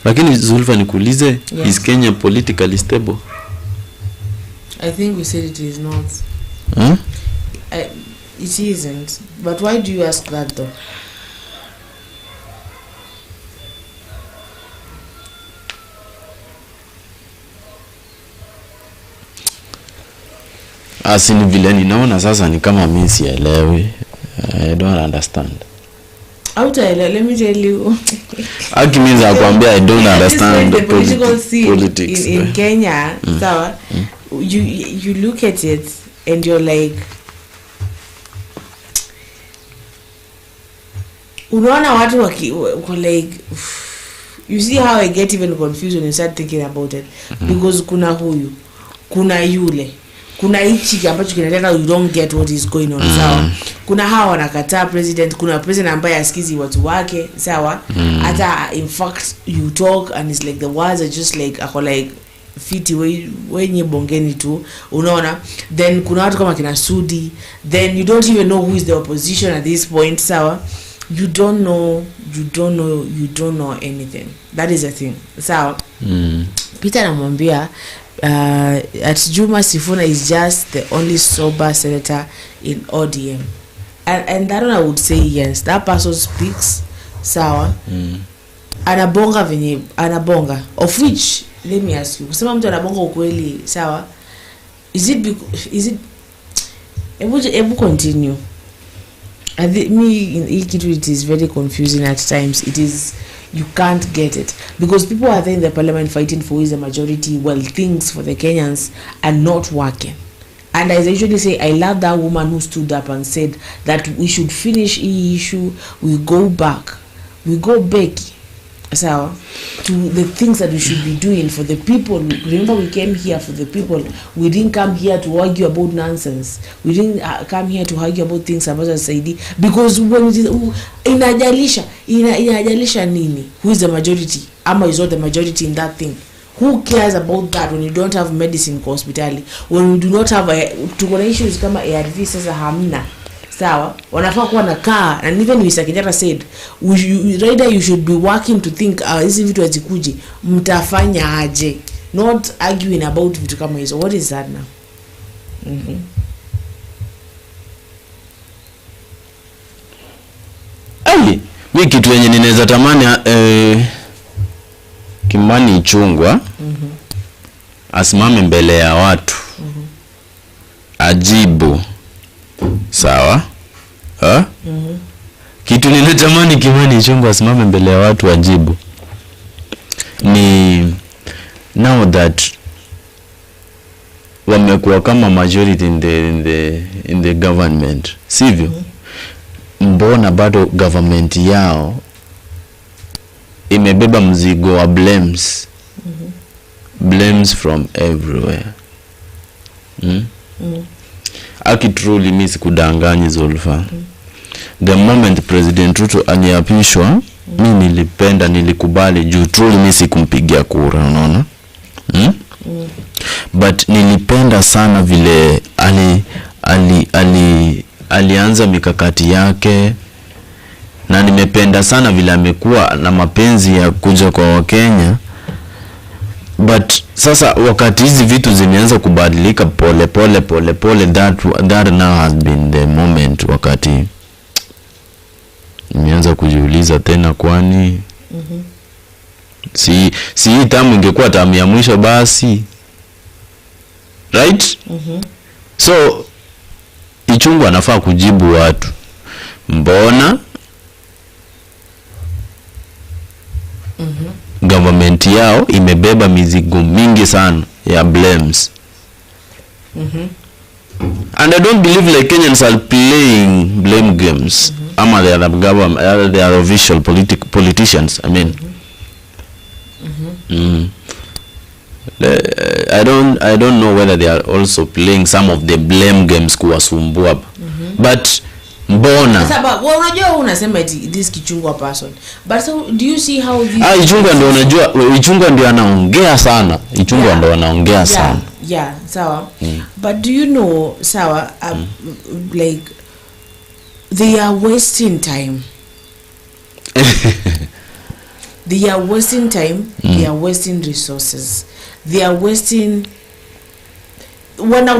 Lakini Zulfa nikuulize, yes. Is Kenya politically stable? I think we said it is not. It isn't. But why do you ask that though? Asini vile ninaona sasa ni kama mimi sielewi. I don't understand. Let me tell you. Aki means akwambia I don't understand the political scene politics in Kenya. So you look at it and you're like, unaona watu wako like, you see how I get even confused when you start thinking about it. Because kuna huyu, kuna yule, kuna hichi ambacho kinataka you don't get what is going on. Sawa, kuna hawa wanakataa president, kuna president ambaye asikizi watu wake. Sawa, hata in fact you talk and it's like the words are just like ako like fiti wenye bongeni tu, unaona. Then kuna watu kama kina Sudi, then you don't even know who is the opposition at this point. Sawa, you don't know anything. That is the thing. Sawa, Peter anamwambia at Juma Sifuna is just the only sober senator in ODM, and that one I would say yes, that person speaks. Sawa, anabonga venye anabonga, of which let me ask you, kusema mtu anabonga ukweli. Sawa, is it ebu continue. It is very confusing at times. It is, you can't get it because people are there in the parliament fighting for who is the majority while things for the Kenyans are not working. And as I usually say, I love that woman who stood up and said that we should finish the issue, we go back so to the things that we should be doing for the people. Remember, we came here for the people. We didn't come here to argue about nonsense. We didn't come here to argue about things about society, because when it is inajalisha nini who is the majority ama is not the majority in that thing. Who cares about that when you don't have medicine kwa hospitali, when you do not have tuko na issues kama ARV sasa hamna. Sawa, wanafaa kuwa na car. And even Mr. Kenyatta said rather you should be working to think hizi vitu hazikuje mtafanya aje, not arguing about vitu kama hizo. What is that now? Mimi kitu yenye ninaweza tamani Kimani Ichungwa asimame mbele ya watu ajibu. Sawa? Kitu ninatamani Kimani Ichungwa asimame mbele ya watu ajibu ni now that wamekuwa kama majority in the government, sivyo? Mbona bado government yao imebeba mzigo wa blames from everywhere? Aki truly mimi sikudanganyi Zulfa. The moment President Ruto aniapishwa, mimi nilikubali juu truly mimi sikumpigia kura, unaona? But nilipenda sana vile alianza mikakati yake, na nimependa sana vile amekuwa na mapenzi ya kuja kwa Wakenya. But sasa wakati hizi vitu zimeanza kubadilika pole that now has been the moment wakati nimeanza kujiuliza tena, kwani si tamu ingekuwa tamu ya mwisho basi, right? So Ichungwa anafaa kujibu watu, mbona government yao imebeba mizigo mingi sana ya blames. And I don't believe like Kenyans are playing blame games. Ama they are the government, they are official politicians, I mean. I don't know whether they are also playing some of the blame games kuwasumbua. But mbona sasa unajua unasema this Kichungwa person, but so do you see how this Ichungwa ndio unajua, Ichungwa ndio anaongea sana, Ichungwa ndio anaongea sana. Sawa. But do you know, sawa, like they are wasting time. They are wasting time, they are wasting resources, they are wasting, wana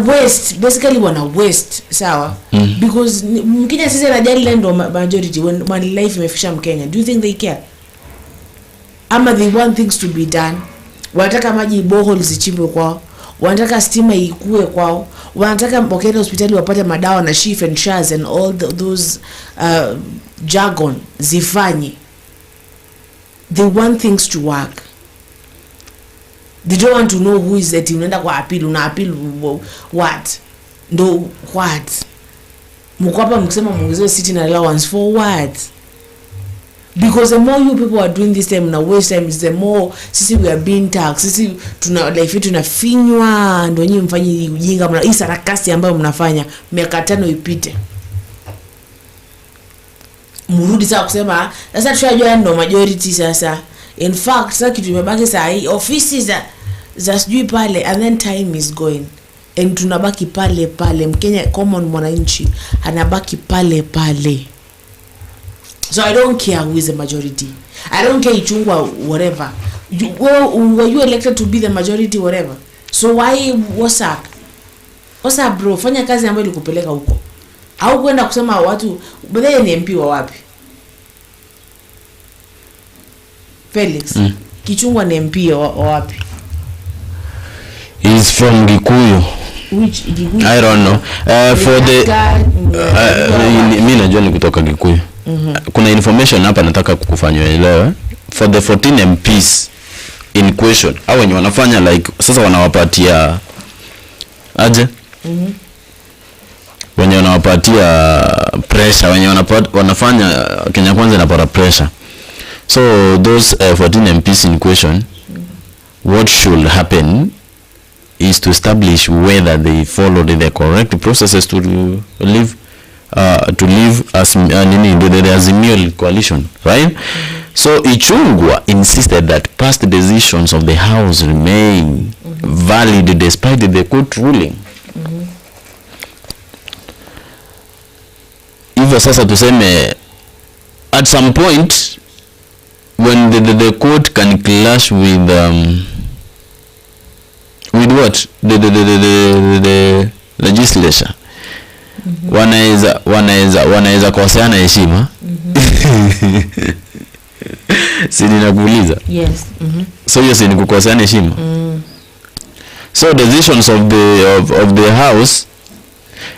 waste, sawa? Because Mkenya sisi anajali land majority when life imefisha Mkenya. Do you think they care? Ama they want things to be done? Wanataka maji boreholes zichimbwe kwao, wanataka stima ikue kwao, wanataka wakenda hospitali wapate madawa na chief and shaz and all those jargon zifanye. They want things to work. They don't want to know who is that. Unaenda kwa appeal what? No, what? Mkwapa mkisema mwongezwe sitting allowance for what? Because the more you people are doing this time na waste time, the more sisi we are being taxed. Sisi tunafinywa ndio nyinyi mfanye ujinga mna hii sarakasi ambayo mnafanya miaka 5 ipite. Murudi sasa kusema sasa tushajua ndo majority sasa. In fact sasa kitu imebaki saa hii offices za sijui pale, and then time is going and tunabaki pale Mkenya common mwananchi anabaki pale. So I don't care who is the majority. I don't care Ichungwa whatever. Were you elected to be the majority whatever? So why what's up bro? Fanya kazi ambayo ilikupeleka huko. Au kwenda kusema watu baadaye ni MP wa wapi? Felix. Kichungwa ni MP wa wapi? He is from Gikuyu. Which I don't know. For the mimi najua ni kutoka Gikuyu. Kuna information hapa nataka kukufanywa elewe. For the 14 MPs in question, hao wenye wanafanya like sasa wanawapatia aje? Wenye wanawapatia pressure, wenye wanafanya Kenya Kwanza inapata pressure. So those 14 MPs in question, what should happen is to establish whether they followed the correct processes to live as the Azimio coalition, right? So Ichungwa insisted that past decisions of the House remain valid despite the court ruling. Hivyo sasa tuseme at some point when the court can clash with what the legislature, wanaweza koseana heshima. Si ninakuuliza? Yes. So hiyo si ni kukoseana heshima. So decisions of the House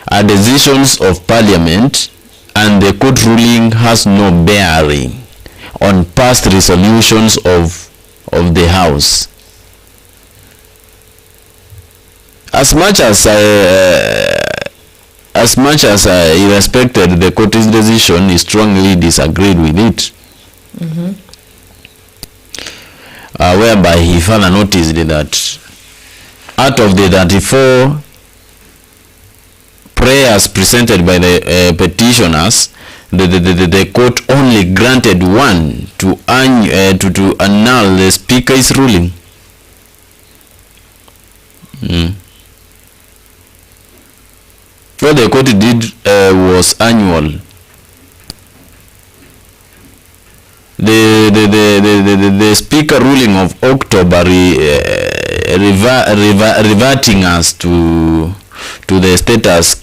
are decisions of Parliament, and the court ruling has no bearing on past resolutions of the House. As much as I respected the court's decision, he strongly disagreed with it. Whereby he further noticed that out of the 34 prayers presented by the petitioners, the court only granted one to annul the speaker's ruling. What the court did was annual. The speaker ruling of October reverting us to the status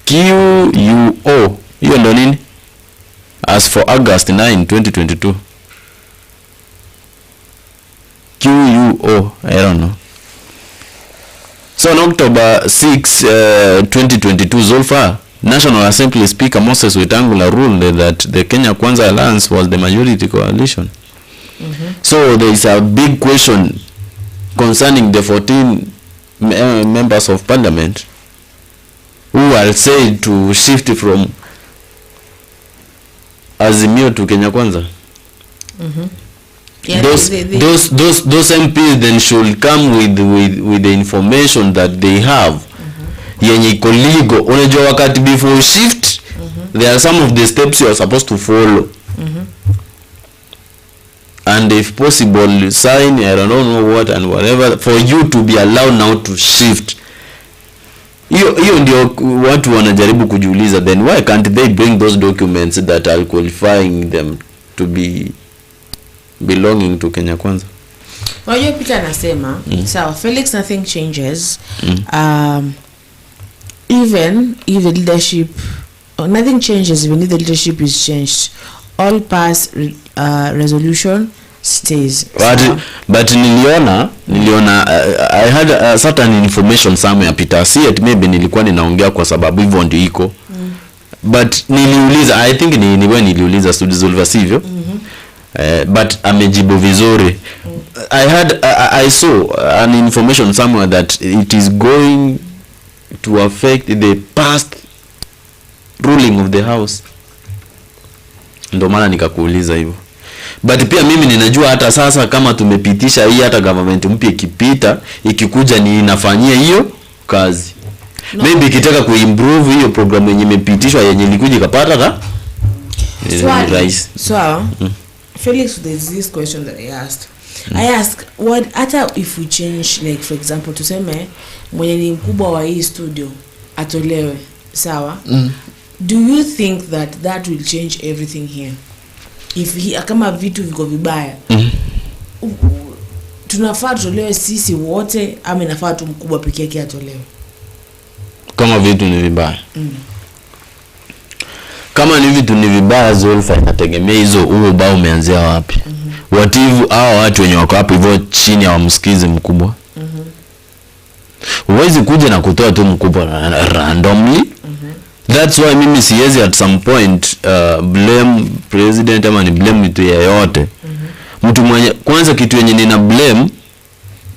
QUO. Hiyo ndo nini? As for August 9, 2022. QUO, I don't know. So on October 6, 2022, Zulfa, National Assembly Speaker Moses Wetangula ruled that the Kenya Kwanza Alliance was the majority coalition. So there is a big question concerning the 14 members of Parliament who are said to shift from Azimio to Kenya Kwanza. Yeah, those MPs then should come with the information that they have. Yenye iko legal. Unajua wakati before shift, there are some of the steps you are supposed to follow. And if possible, sign, I don't know what and whatever, for you to be allowed now to shift. Hiyo ndio watu wanajaribu kujiuliza, then why can't they bring those documents that are qualifying them to be belonging to Kenya Kwanza? Unajua Peter anasema, sawa, Felix, nothing changes. Even if the leadership, nothing changes even if the leadership is changed. All past resolution stays. But niliona I had a certain information somewhere, Peter. See it, maybe nilikuwa ninaongea kwa sababu hivyo ndio iko. But niliuliza, I think niliuliza studies Zulva sivyo? But amejibu vizuri. I saw an information somewhere that it is going to affect the past ruling of the House. Ndio maana nikakuuliza hivyo. But pia mimi ninajua hata sasa kama tumepitisha hii, hata government mpya ikipita, ikikuja ni inafanyia hiyo kazi. Maybe ikitaka kuimprove hiyo program yenye imepitishwa yenye ilikuja ikapata da rais. So Felix, there's this question that I asked. I asked, what hata if we change, like for example tuseme mwenye ni mkubwa wa hii studio atolewe, sawa? Do you think that will change everything here? If kama vitu viko vibaya, tunafaa tutolewe sisi wote ama inafaa tu mkubwa pekee yake atolewe? Kama vitu ni vibaya. Kama ni vitu ni vibaya, Zulfa, inategemea hizo huo bao umeanzia wapi. Wativu hao watu wenye wako hapo hivyo chini hawamsikizi mkubwa. Huwezi kuja na kutoa tu mkubwa randomly. That's why mimi siwezi at some point blame president ama ni blame mtu yeyote. Mtu mwenye kwanza kitu yenye nina blame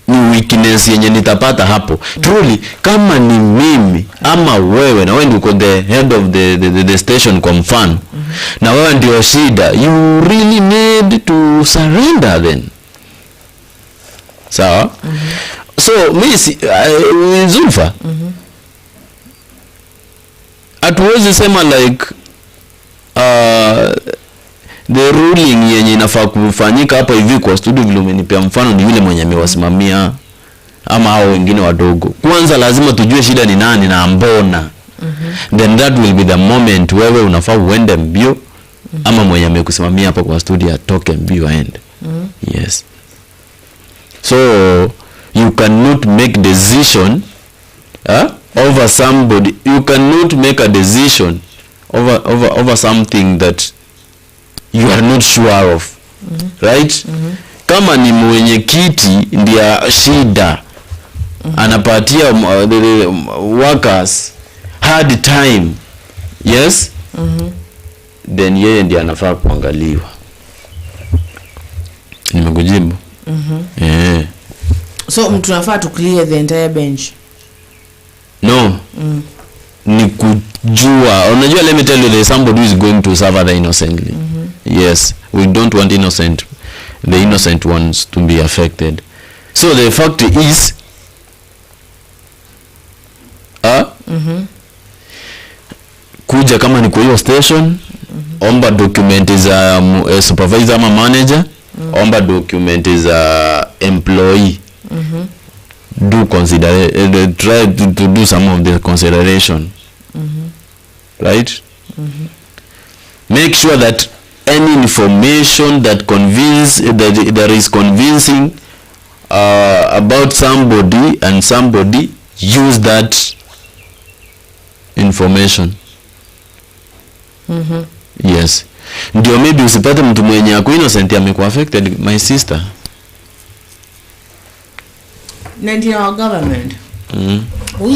ni weakness yenye nitapata hapo. Truly kama ni mimi ama wewe na wewe ndio uko the head of the station kwa mfano. Na wewe ndio shida, you really need to surrender then. Sawa? So mimi Zulfa hatuwezi sema like the ruling yenye inafaa kufanyika hapa hivi kwa studio vile umenipea mfano ni yule mwenye amewasimamia ama hao wengine wadogo. Kwanza lazima tujue shida ni nani na mbona. Then that will be the moment wewe unafaa uende mbio ama mwenye amekusimamia hapa kwa studio atoke mbio aende. Yes. So you cannot make decision over somebody. You cannot make a decision over something that you are not sure of. Right? Kama ni mwenyekiti ndiye shida anapatia the workers hard time. Yes? Then yeye ndiye anafaa kuangaliwa. Nimekujibu? So mtu anafaa to clear the entire bench? No. Ni kujua. Unajua, let me tell you, there is somebody who is going to suffer the innocently. Yes, we don't want the innocent ones to be affected. So the fact is kuja kama ni kwa hiyo station, omba document za supervisor ama manager, omba document za employee. Do consider try to do some of the consideration. Right? Make sure that any information that there is convincing about somebody, and somebody use that information. Yes. Ndio maybe usipate mtu mwenye ako innocent amekuwa affected, my sister. And in our government, who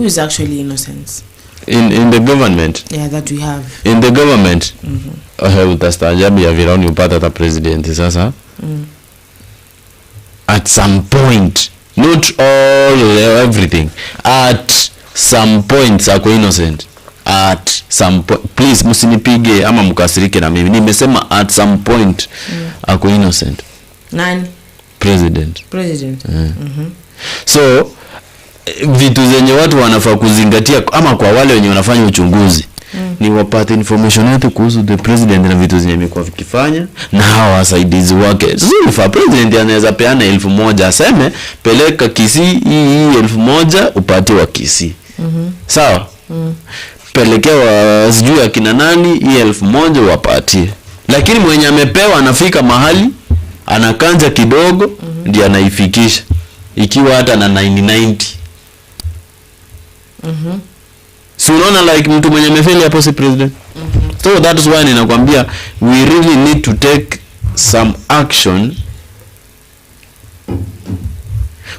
is actually innocent? In the government? Yeah, that we have. In the government? Utastaajabu ya virauni upata hata president sasa. At some point, not all everything, at some point ako innocent. At some point, please msinipige ama mkasirike na mimi. Nimesema at some point ako innocent. Nani? President. So vitu zenye watu wanafaa kuzingatia ama kwa wale wenye wanafanya uchunguzi ni wapate information yote kuhusu the president na vitu zenye amekuwa vikifanya na hawa wasaidizi wake. Sasa president anaweza peana 1,000 aseme peleka Kisii hii 1,000 upate wa Kisii. Sawa? Pelekewa sijui akina nani hii 1,000 wapatie. Lakini mwenye amepewa anafika mahali anakanja kidogo ndiye anaifikisha ikiwa hata na 90. So unaona like mtu mwenye amefeli hapo si president. So that is why ninakwambia we really need to take some action.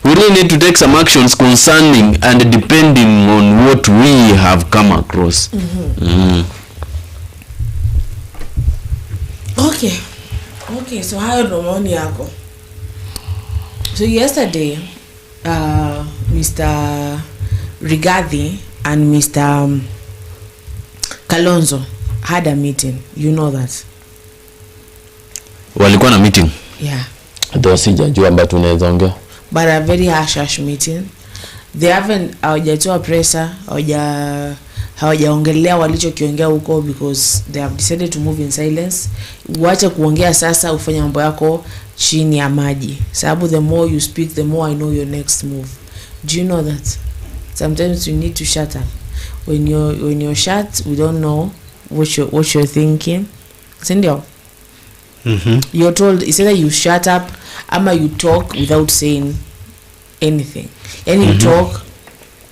We really need to take some actions concerning and depending on what we have come across. Okay, so hayo ndo maoni yako. So yesterday, Mr. Rigathi and Mr. Kalonzo had a meeting. You know that? Walikuwa na meeting? Yeah. Ndio sijajua ambapo tunaweza ongea. But a very harsh meeting. They haven't hawajatoa pressure, hawajaongelea walichokiongea huko because they have decided to move in silence. Uache kuongea sasa, ufanye mambo yako chini ya maji. Sababu the more you speak, the more I know your next move. Do you know that? Sometimes you need to shut up. When you're shut, we don't know what you're thinking. Sindio? You're told it's either you shut up ama you talk without saying anything. And you talk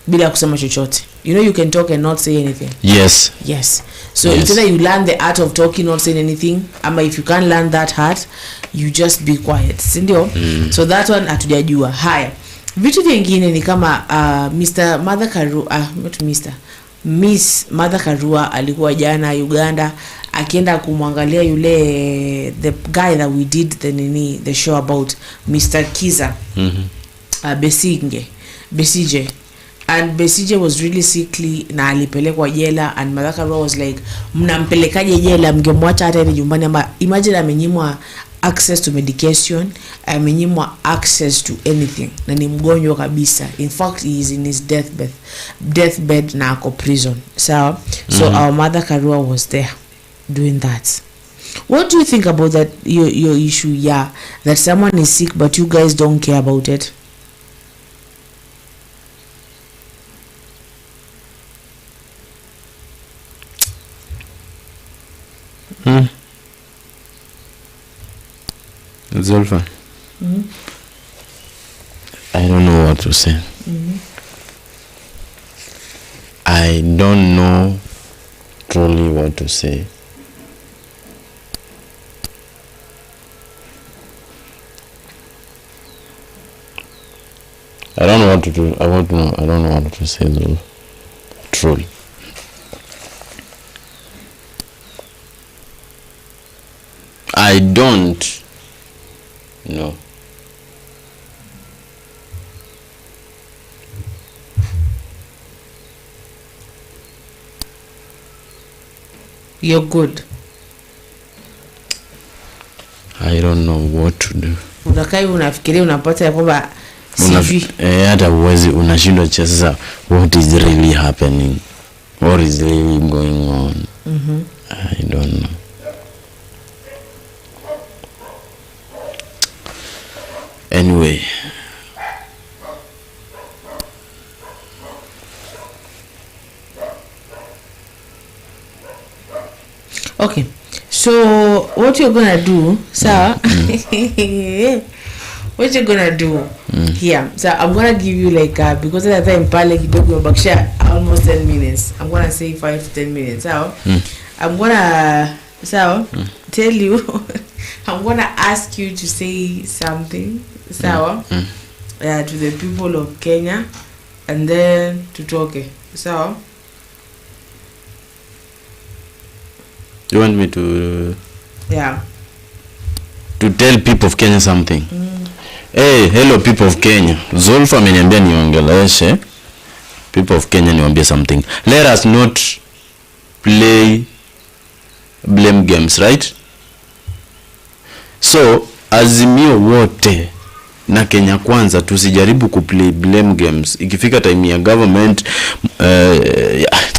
bila kusema chochote. You know you can talk and not say anything. Yes. So it's either you learn the art of talking, not saying anything, ama if you can't learn that art, you just be quiet. Sindio? So that one hatujajua. Haya. Vitu vingine ni kama Mr. Mother Karua, not Mr. Miss Mother Karua alikuwa jana Uganda akienda kumwangalia yule the guy that we did the show about, Mr. Kiza. Besije. And Besije was really sickly na alipelekwa jela, and Mother Karua was like, mnampelekaje jela, mngemwacha hata nyumbani? Ama imagine amenyimwa access to medication, amenyimwa access to anything, na ni mgonjwa kabisa. In fact, he is in his deathbed na ako prison. So our Mother Karua was there doing that. What do you think about that, your issue? Yeah, that someone is sick but you guys don't care about it. Zulfa, I don't know what to say. I don't know truly what to say. I don't know what to do. I don't know what to say, Zulfa. Truly. I don't know. You're good. I don't know what to do. Unakai unafikiria unapata ya kwamba CV hata uwezi unashindwa sasa what is really happening, what is really going on. I don't know. Anyway, okay, so what you're gonna do, sir? What you're gonna do here? So I'm gonna give you like because at that time pale kidogo bakisha almost 10 minutes. I'm gonna say 5 to 10 minutes. So I'm gonna tell you. I'm gonna ask you to say something, to the people of Kenya, and then to talk. So you want me to? Yeah. To tell people of Kenya something. Hey, hello people of Kenya. Zulfa ameniambia niongeleshe people of Kenya niwaambie something. Let us not play blame games, right? So Azimio wote na Kenya Kwanza tusijaribu kuplay blame games. Ikifika time ya government,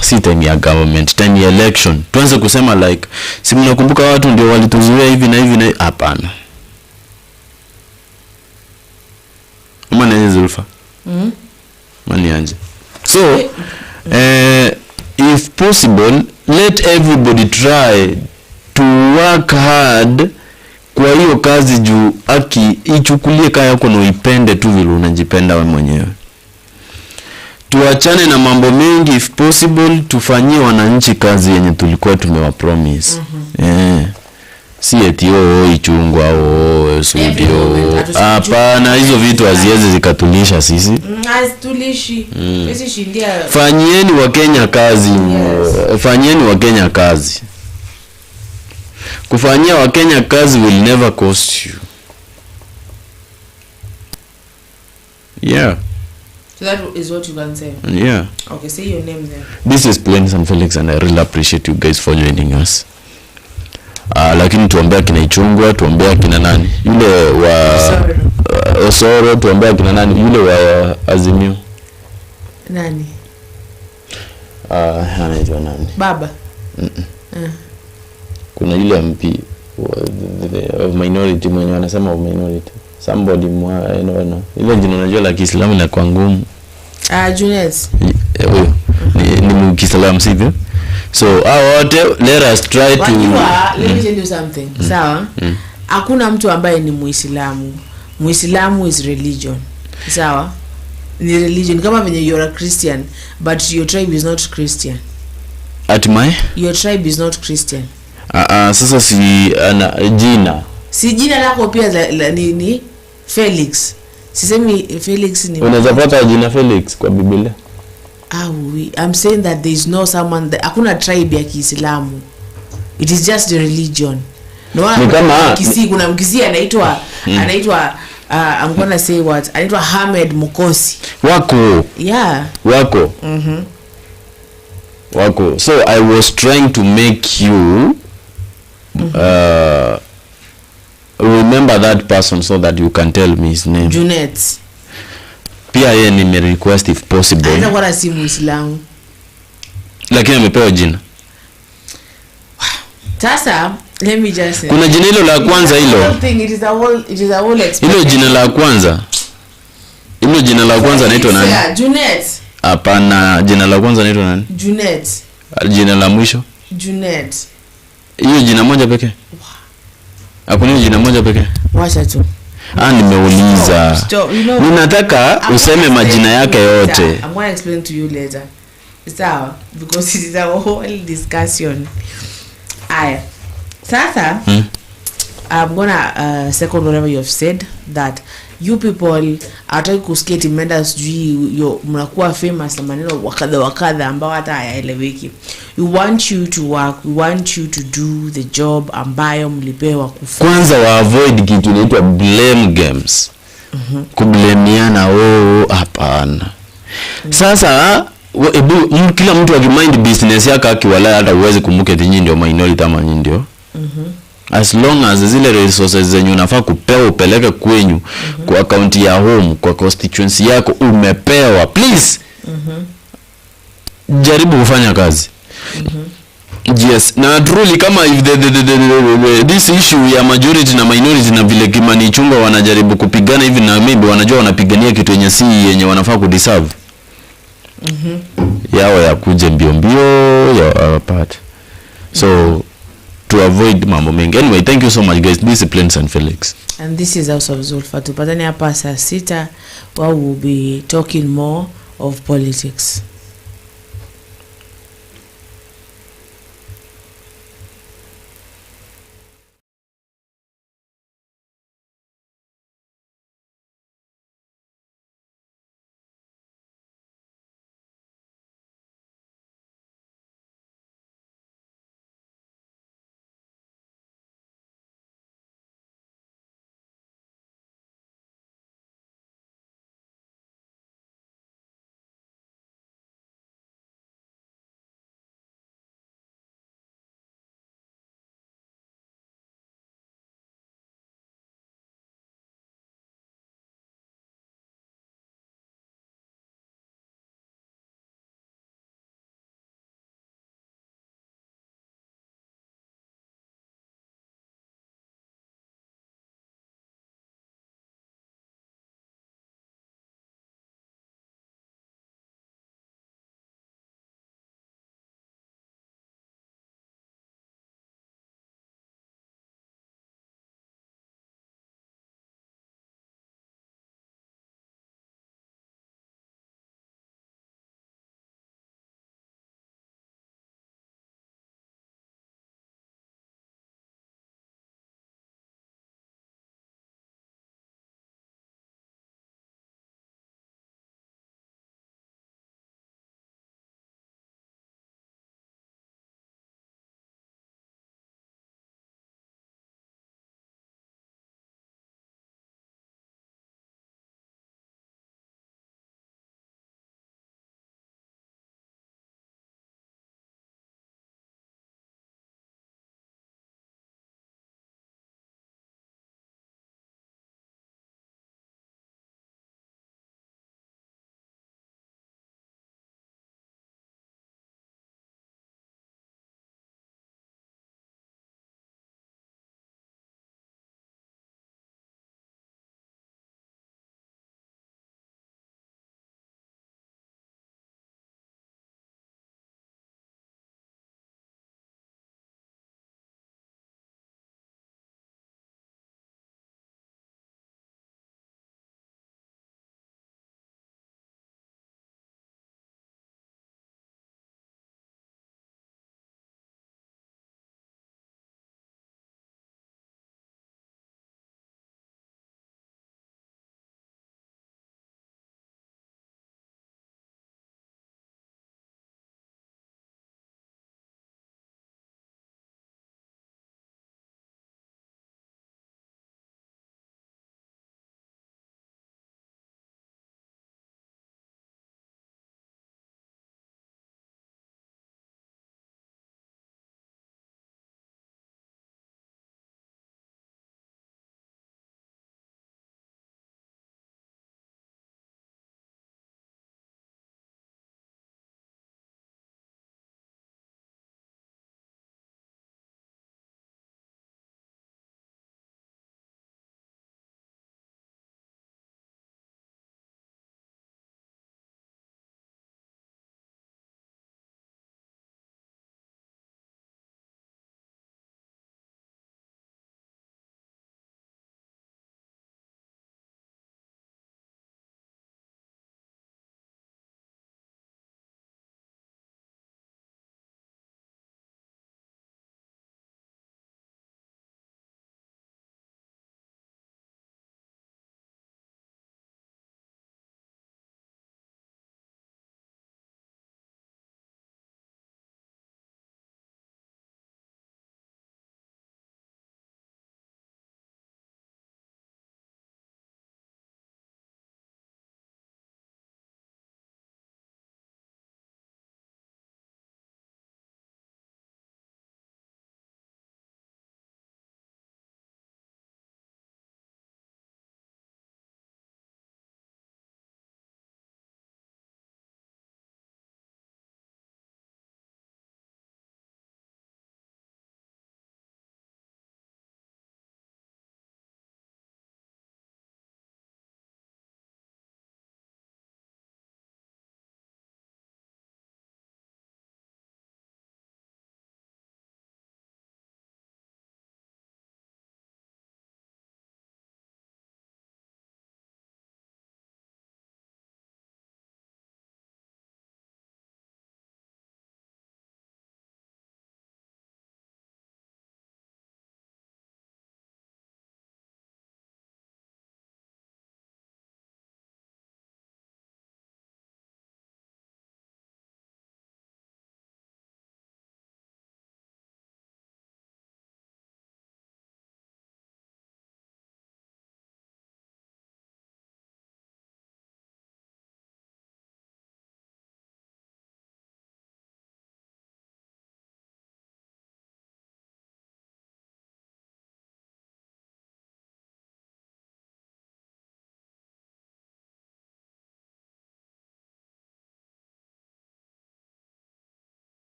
si time ya government, time ya election, tuanze kusema like si mnakumbuka watu ndio walituzuia hivi na hivi na hapana. Mwana Zulfa. Mani anje. So if possible, let everybody try to work hard kwa hiyo kazi juu aki ichukulie kaya yako na uipende tu vile unajipenda wewe mwenyewe. Tuachane na mambo mengi, if possible tufanyie wananchi kazi yenye tulikuwa tumewapromise. Si eti Ichungwa studio. Hapana, hizo vitu haziwezi zikatulisha sisi. Hazitulishi. Sisi shindia. Fanyieni wa Kenya kazi. Fanyieni wa Kenya kazi. Kufanyia wa Kenya kazi will never cost you. Yeah. So that is what you can say. Yeah. Okay, say your name there. This is Plains and Felix, and I really appreciate you guys for joining us. Lakini tuombea kina Ichungwa, tuombea kina nani? Yule wa Osoro, tuombea kina nani? Yule wa Azimio. Nani? Anaitwa nani? Baba. Kuna yule MP of minority mwenye anasema of minority. Somebody I don't know. Ile jina unajua la Kiislamu la kwa ngumu. Junes. Huyo. Ni Kiislamu sivyo? So let us try to let me tell you something. Sawa? Hakuna mtu ambaye ni Muislamu. Muislamu is religion. Sawa? Ni religion kama venye you're a Christian but your tribe is not Christian. Your tribe is not Christian. Sasa si jina. Si jina lako pia ni Felix. Sisemi Felix ni unaweza pata jina Felix kwa Biblia. I'm saying that there is no someone that hakuna tribe ya Kiislamu. It is just a religion. No one kama Kisii, kuna Mkisii anaitwa I'm gonna say what? Anaitwa Ahmed Mukosi. Wako. Yeah. Wako. Wako. So I was trying to make you remember that person so that you can tell me his name. Junet. Pia yeye nime request if possible. Anaitwa kwa si Muislamu. Lakini amepewa jina. Sasa let me just say. Kuna jina hilo la kwanza hilo. It is a whole experience. Hilo jina la kwanza. Hilo jina la kwanza naitwa nani? Yeah, Junet. Hapana, jina la kwanza naitwa nani? Junet. Jina la mwisho? Junet. Hiyo jina moja pekee? Hakuna jina moja pekee? Wacha tu. Nimeuliza. Stop. You know, ninataka useme majina yake yote. I'm going to explain to you later. Sawa, because it is a whole discussion. Sasa, I'm gonna second whatever you have said, that you people ataki kusikia timenda sijui mnakuwa famous na maneno wakadha ambao hata hayaeleweki. We want you to work, we want you to do the job ambayo mlipewa kufanya. Kwanza wa avoid kitu inaitwa blame games. Kublamiana hapana. Sasa kila mtu akimind business yake akiwala hata uweze kumbuke nyinyi ndio minority ama nyinyi ndio. As long as zile resources zenyu unafaa kupewa upeleke kwenyu kwa account ya home, kwa constituency yako umepewa, please jaribu kufanya kazi. Yes, na truly kama if this issue ya majority na minority na vile Kimani Ichungwa wanajaribu kupigana hivi na maybe wanajua wanapigania kitu yenye si yenye wanafaa kudeserve. Yao ya kuje mbio ya part. So to avoid mambo mengi. Anyway, thank you so much guys. This is Plains and Felix. And this is House of Zulfa. Tupatane hapa saa 6 where we'll be talking more of politics.